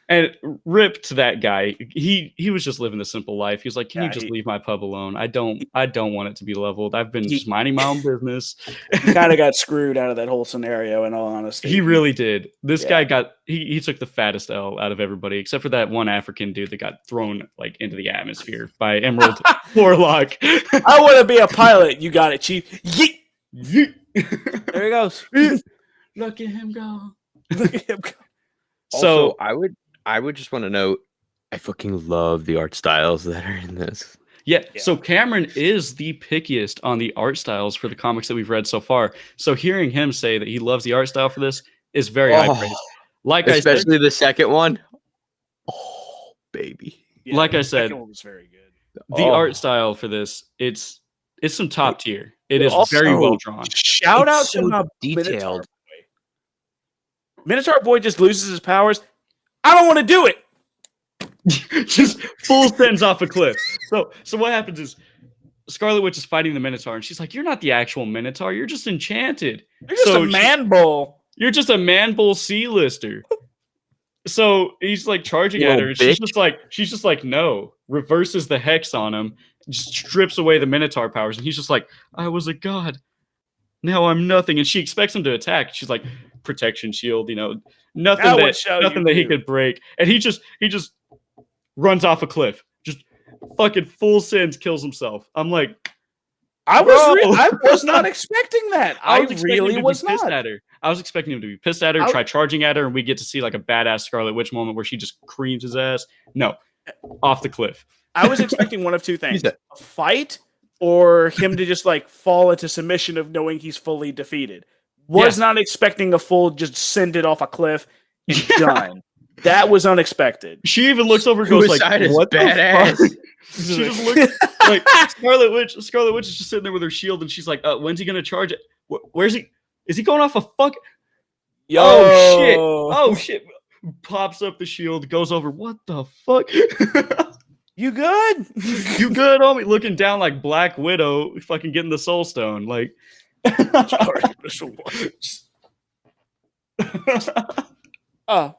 And rip to that guy. He was just living a simple life. He was like, "Can you just leave my pub alone? I don't want it to be leveled. I've been just minding my own business." He kind of got screwed out of that whole scenario, in all honesty. He really did. This guy got he took the fattest L out of everybody, except for that one African dude that got thrown like into the atmosphere by Emerald Warlock. I want to be a pilot. You got it, Chief. Yeet. Yeet. There he goes. Look at him go. Look at him go. So Also, I would just want to note, I fucking love the art styles that are in this. Yeah, so Cameron is the pickiest on the art styles for the comics that we've read so far. So hearing him say that he loves the art style for this is very high praise. Like Especially I said, the second one. Oh, baby. Yeah, like I the said, second one was very good. the art style for this, it's some top tier. It is Also, very well drawn. Shout out It's to so my detailed. Minotaur boy. Minotaur boy just loses his powers. I don't want to do it. Just full sends off a cliff. So what happens is Scarlet Witch is fighting the Minotaur, and she's like, "You're not the actual Minotaur. You're just enchanted. You're just a man bull. You're just a man bull C-lister." So he's like charging at her, and she's just like, no. Reverses the hex on him, just strips away the Minotaur powers, and he's just like, "I was a god. Now I'm nothing." And she expects him to attack. She's like, protection shield, nothing that he could break. And he just runs off a cliff. Just fucking full sends, kills himself. I'm like, I was not expecting that. I really was pissed not. at her. I was expecting him to be pissed at her, try charging at her, and we get to see like a badass Scarlet Witch moment where she just creams his ass. No, off the cliff. I was expecting one of two things: a fight, or him to just like fall into submission of knowing he's fully defeated. Was not expecting a full just send it off a cliff and done. That was unexpected. She even looks over and goes like, "What badass?" the fuck?" She just looks like Scarlet Witch is just sitting there with her shield, and she's like, "When's he gonna charge it? Where's he? Is he going off a fuck? Yo. Oh shit! Pops up the shield, goes over. What the fuck? You good? You good, homie? Looking down like Black Widow, fucking getting the Soul Stone. Like, Artificial blood. Oh,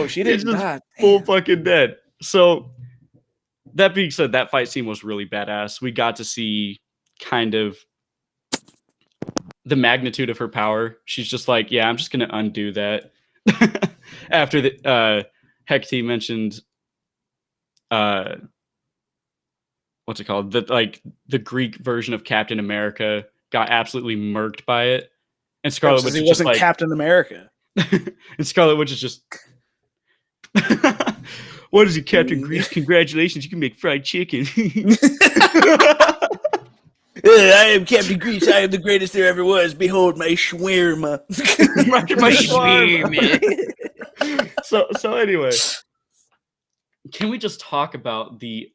she He's didn't just die. full Damn. fucking dead. So that being said, that fight scene was really badass. We got to see kind of the magnitude of her power. She's just like, yeah, I'm just gonna undo that. After the Hecate mentioned what's it called? The Greek version of Captain America got absolutely murked by it. And Scarlet Witch He is just wasn't like Captain America. and Scarlet Witch is just what is it, Captain Greek? Congratulations, you can make fried chicken. I am Captain Grease. I am the greatest there ever was. Behold my shawarma. my shawarma. So anyway, can we just talk about the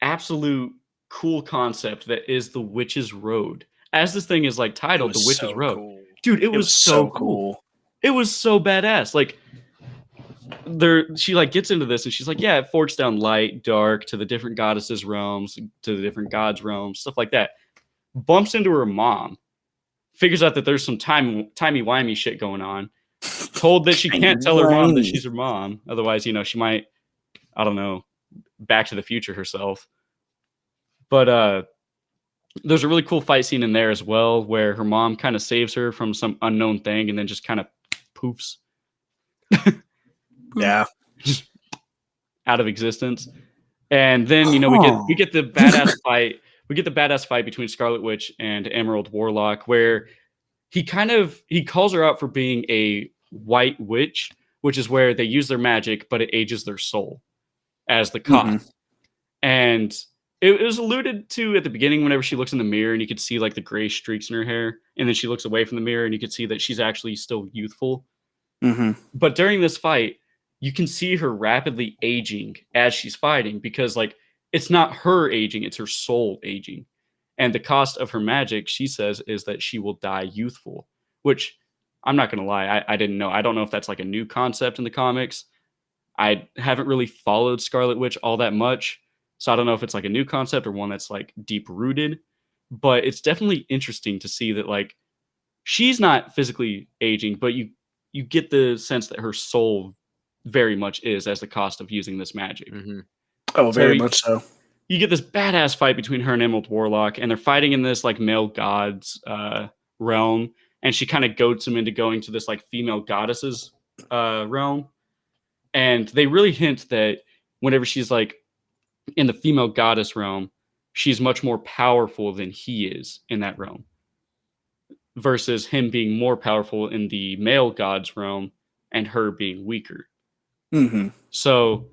absolute cool concept that is the Witch's Road? As this thing is like titled The Witch's Road. Cool. Dude, it was so cool. It was so badass. Like she like gets into this and she's like, yeah, it forks down light, dark to the different goddesses' realms, to the different gods' realms, stuff like that. Bumps into her mom, figures out that there's some timey-wimey shit going on. Told that she can't tell her mom that she's her mom. Otherwise, she might, I don't know, Back to the Future herself. But there's a really cool fight scene in there as well where her mom kind of saves her from some unknown thing and then just kind of poofs. Yeah. Just out of existence. And then, we get the badass fight. We get the badass fight between Scarlet Witch and Emerald Warlock where he calls her out for being a white witch, which is where they use their magic, but it ages their soul as the cost. Mm-hmm. And it was alluded to at the beginning whenever she looks in the mirror and you could see like the gray streaks in her hair. And then she looks away from the mirror and you could see that she's actually still youthful. Mm-hmm. But during this fight, you can see her rapidly aging as she's fighting because like it's not her aging, it's her soul aging. And the cost of her magic, she says, is that she will die youthful, which I'm not going to lie, I didn't know. I don't know if that's like a new concept in the comics. I haven't really followed Scarlet Witch all that much, so I don't know if it's like a new concept or one that's like deep rooted, but it's definitely interesting to see that like she's not physically aging, but you get the sense that her soul very much is as the cost of using this magic. Mm-hmm. Oh, very much so. You get this badass fight between her and Emerald Warlock, and they're fighting in this like male gods realm, and she kind of goads him into going to this like female goddesses realm. And they really hint that whenever she's like in the female goddess realm, she's much more powerful than he is in that realm, versus him being more powerful in the male gods realm and her being weaker. Mm-hmm. So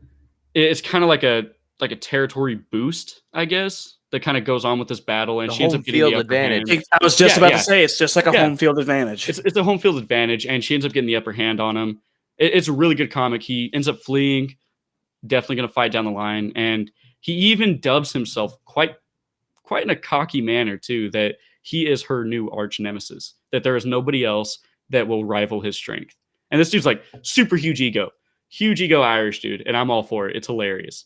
it's kind of like a territory boost, I guess, that kind of goes on with this battle, and she ends up getting the upper advantage. hand. I was just about to say it's just like a home field advantage. It's a home field advantage, and she ends up getting the upper hand on him. It's a really good comic. He ends up fleeing, definitely going to fight down the line, and he even dubs himself quite in a cocky manner too, that he is her new arch nemesis, that there is nobody else that will rival his strength. And this dude's like super huge ego Irish dude, and I'm all for it. It's hilarious.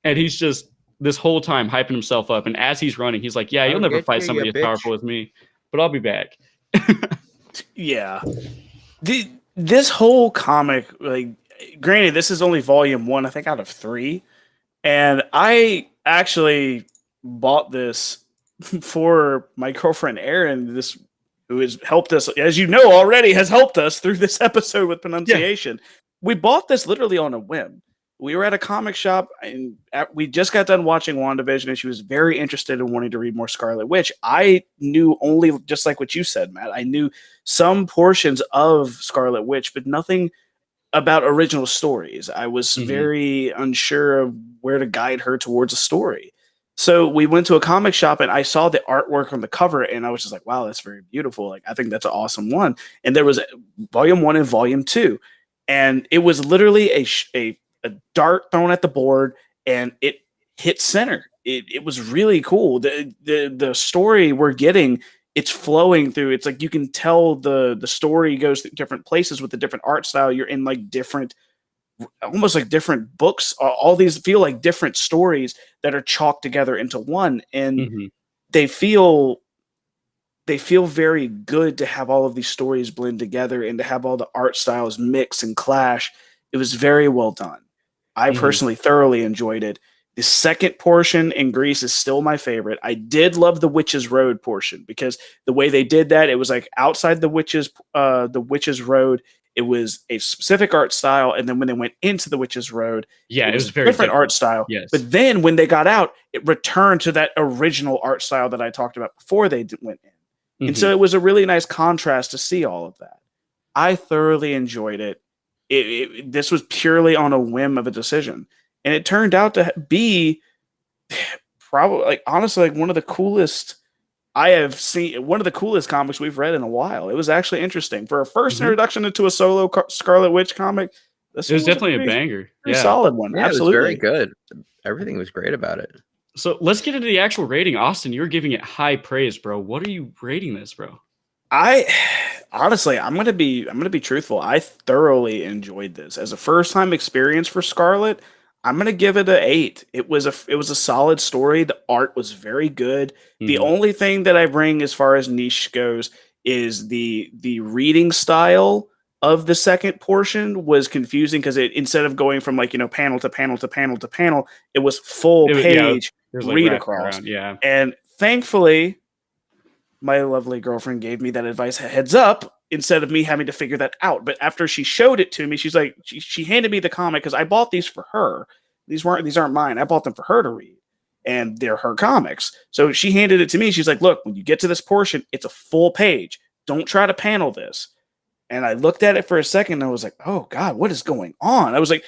And he's just this whole time hyping himself up, and as he's running, he's like, yeah, you'll never fight somebody as powerful as me, but I'll be back. Yeah. This whole comic, like, granted, this is only volume 1, I think, out of 3. And I actually bought this for my girlfriend, Erin, who has helped us, as you know already, has helped us through this episode with pronunciation. Yeah. We bought this literally on a whim. We were at a comic shop, and we just got done watching WandaVision, and she was very interested in wanting to read more Scarlet Witch. I knew only, just like what you said, Matt, I knew some portions of Scarlet Witch, but nothing about original stories. I was very unsure of where to guide her towards a story. So we went to a comic shop, and I saw the artwork on the cover, and I was just like, wow, that's very beautiful. Like, I think that's an awesome one. And there was volume 1 and volume 2. And it was literally a dart thrown at the board, and it hit center. It was really cool. The story we're getting, it's flowing through. It's like you can tell the story goes through different places with the different art style. You're in like different, almost like different books. All these feel like different stories that are chalked together into one, and they feel they feel very good to have all of these stories blend together and to have all the art styles mix and clash. It was very well done. I personally thoroughly enjoyed it. The second portion in Greece is still my favorite. I did love the Witch's Road portion because the way they did that, it was like outside the Witch's Road, it was a specific art style, and then when they went into the Witch's Road, it was a very different art style. Yes. But then when they got out, it returned to that original art style that I talked about before they went in. And so it was a really nice contrast to see all of that. I thoroughly enjoyed it. This was purely on a whim of a decision. And it turned out to be probably, like, honestly, like one of the coolest I have seen, one of the coolest comics we've read in a while. It was actually interesting. For a first introduction into a solo Scarlet Witch comic, this was definitely a banger. Pretty solid one. Yeah, absolutely. It was very good. Everything was great about it. So let's get into the actual rating. Austin, you're giving it high praise, bro. What are you rating this, bro? Honestly, I'm gonna be truthful. I thoroughly enjoyed this as a first time experience for Scarlet. I'm gonna give it an 8. It was a solid story. The art was very good. The only thing that I bring as far as niche goes is the reading style of the second portion was confusing because it, instead of going from, like, panel to panel to panel to panel, it was full page read across. Yeah. And thankfully, my lovely girlfriend gave me that advice heads up instead of me having to figure that out. But after she showed it to me, she's like, she handed me the comic because I bought these for her. These aren't mine. I bought them for her to read, and they're her comics. So she handed it to me. She's like, look, when you get to this portion, it's a full page. Don't try to panel this. And I looked at it for a second and I was like, oh God, what is going on? I was like,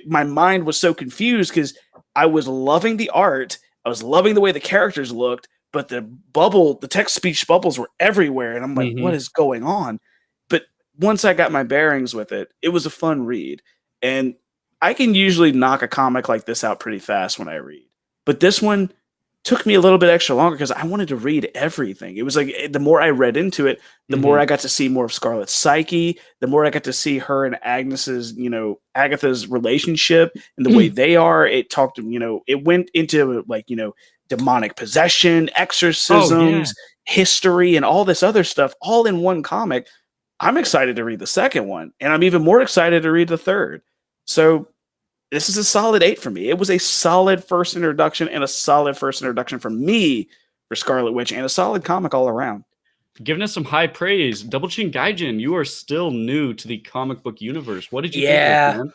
my mind was so confused because I was loving the art. I was loving the way the characters looked, but the text speech bubbles were everywhere. And I'm like, what is going on? But once I got my bearings with it, it was a fun read. And I can usually knock a comic like this out pretty fast when I read. But this one took me a little bit extra longer because I wanted to read everything. It was like the more I read into it, the more I got to see more of Scarlet's psyche, the more I got to see her and Agatha's relationship and the way they are. It talked, it went into, like, demonic possession, exorcisms, history, and all this other stuff all in one comic. I'm excited to read the second one, and I'm even more excited to read the third. So this is a solid 8 for me. It was a solid first introduction and a solid first introduction for me for Scarlet Witch and a solid comic all around. Giving us some high praise. Double Chin Gaijin, you are still new to the comic book universe. What did you think of it, man?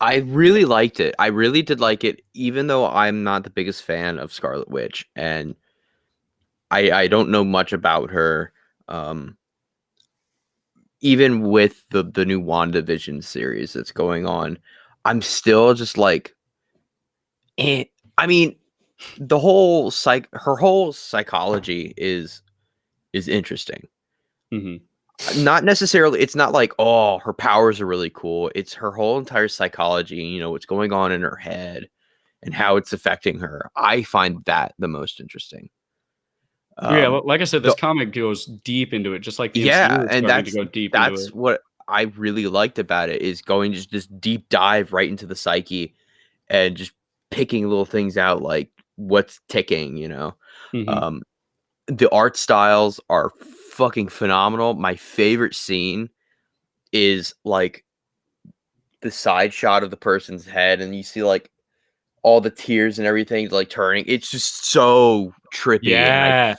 I really liked it. I really did like it, even though I'm not the biggest fan of Scarlet Witch, and I don't know much about her. Even with the new WandaVision series that's going on, I'm still just like, I mean, her whole psychology is interesting. Not necessarily, it's not like, oh, her powers are really cool. It's her whole entire psychology, what's going on in her head and how it's affecting her. I find that the most interesting. Like I said, this comic goes deep into it, just like the MCU and that's to go deep into it. That's what I really liked about it, is going just this deep dive right into the psyche and just picking little things out, like what's ticking. The art styles are fucking phenomenal. My favorite scene is like the side shot of the person's head, and you see like all the tears and everything like turning. It's just so trippy. Yeah.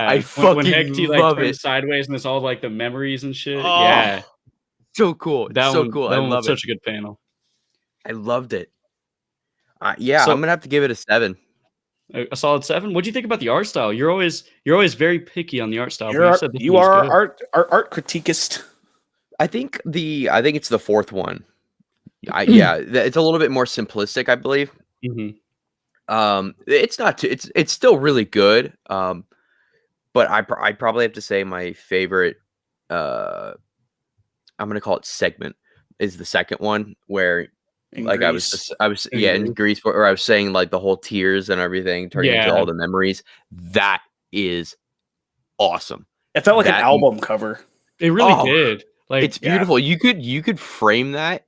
I fucking when Hecate like love turns it sideways and it's all like the memories and shit. Oh, so cool. That so one, cool. That I one love was it. such a good panel. I loved it. So, I'm gonna have to give it a 7. A solid 7. What do you think about the art style? You're always very picky on the art style. You are art critiquist. I think it's the fourth one. It's a little bit more simplistic, I believe. It's not too, it's still really good. But I probably have to say my favorite, I'm gonna call it segment, is the second one, where in Greece, in Greece, where I was saying like the whole tears and everything turning into all the memories. That is awesome. It felt like an album cover. It really did. Like, it's beautiful. You could frame that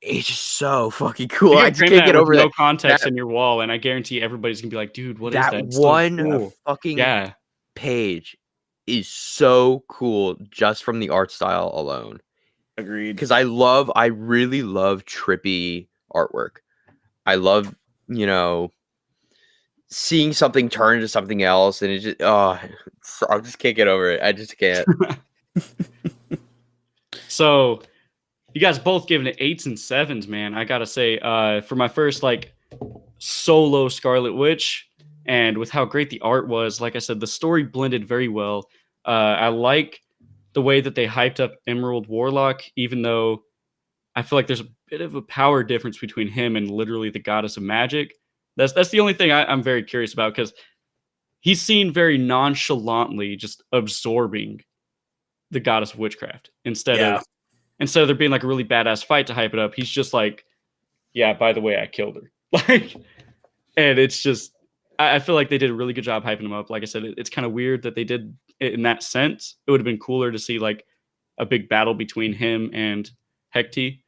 it's just so fucking cool. You I can just frame can't that get with over no that. context that- in your wall, and I guarantee everybody's gonna be like, "Dude, what is That that?" It's so one cool. fucking Yeah, page is so cool just from the art style alone. Agreed. Because I really love trippy artwork. I love, seeing something turn into something else, and it just I just can't get over it. I just can't. So you guys both giving it 8s and 7s, man. I gotta say, for my first like solo Scarlet Witch, and with how great the art was, like I said, the story blended very well. I like the way that they hyped up Emerald Warlock, even though I feel like there's a bit of a power difference between him and literally the goddess of magic. That's the only thing I'm very curious about, because he's seen very nonchalantly just absorbing the goddess of witchcraft instead of there being like a really badass fight to hype it up. He's just like, yeah, by the way, I killed her. Like, and it's just, I feel like they did a really good job hyping him up. Like I said, it's kind of weird that they did it in that sense. It would have been cooler to see like a big battle between him and Hecate.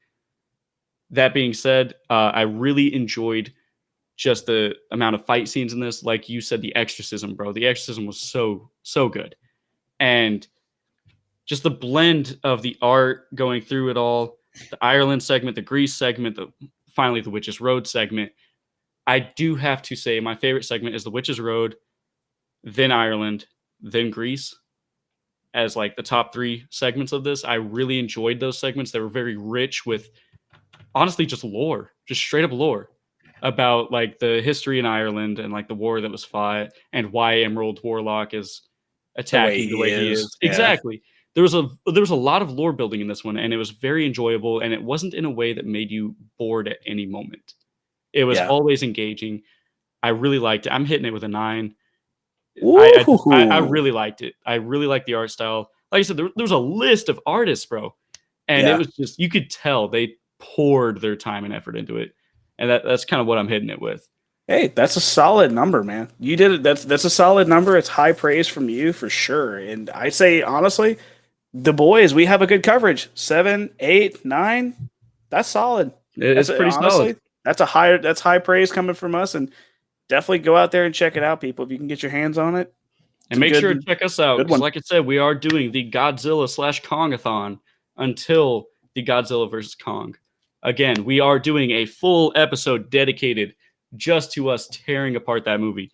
That being said, I really enjoyed just the amount of fight scenes in this. Like you said, the exorcism, bro. The exorcism was so good. And just the blend of the art going through it all, the Ireland segment, the Greece segment, finally the Witch's Road segment. I do have to say my favorite segment is the Witch's Road, then Ireland, then Greece, as like the top 3 segments of this. I really enjoyed those segments. They were very rich with, honestly, just lore, just straight up lore about like the history in Ireland and like the war that was fought and why Emerald Warlock is attacking the way he is. Yeah. Exactly. There was a lot of lore building in this one, and it was very enjoyable, and it wasn't in a way that made you bored at any moment. It was always engaging. I really liked it. I'm hitting it with a 9. I really liked it. I really liked the art style. Like I said, there was a list of artists, bro, and it was just, you could tell they poured their time and effort into it, and that's kind of what I'm hitting it with. Hey, that's a solid number, man. You did it. That's a solid number. It's high praise from you for sure. And I say honestly, the boys, we have a good coverage. 7, 8, 9. That's solid. It's pretty solid. That's high praise coming from us, and definitely go out there and check it out, people. If you can get your hands on it. And make sure to check us out. Because like I said, we are doing the Godzilla /Kongathon until the Godzilla vs. Kong. Again, we are doing a full episode dedicated just to us tearing apart that movie.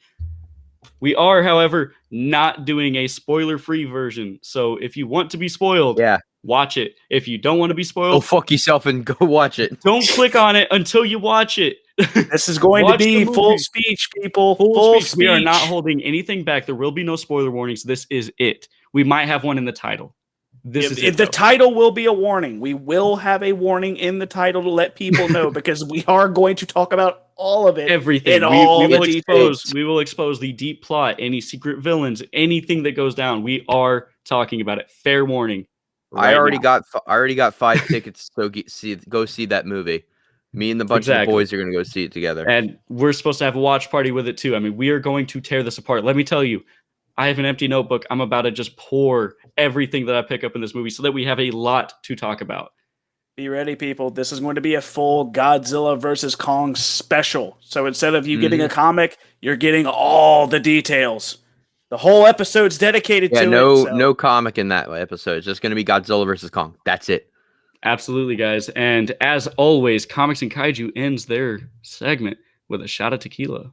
We are, however, not doing a spoiler-free version. So if you want to be spoiled, watch it. If you don't want to be spoiled, go fuck yourself and go watch it. Don't click on it until you watch it. This is going to be full speech, people. Full speech. We are not holding anything back. There will be no spoiler warnings. This is it. We might have one in the title. The title will be a warning. We will have a warning in the title to let people know, because we are going to talk about all of it. Everything. We will expose the deep plot, any secret villains, anything that goes down. We are talking about it. Fair warning. I already got 5 tickets. So go see that movie. Me and the bunch of the boys are going to go see it together. And we're supposed to have a watch party with it too. I mean, we are going to tear this apart. Let me tell you, I have an empty notebook. I'm about to just pour everything that I pick up in this movie so that we have a lot to talk about. Be ready, people. This is going to be a full Godzilla versus Kong special. So instead of you getting a comic, you're getting all the details. The whole episode's dedicated to it. No comic in that episode. It's just going to be Godzilla versus Kong. That's it. Absolutely, guys. And as always, Comics and Kaiju ends their segment with a shot of tequila.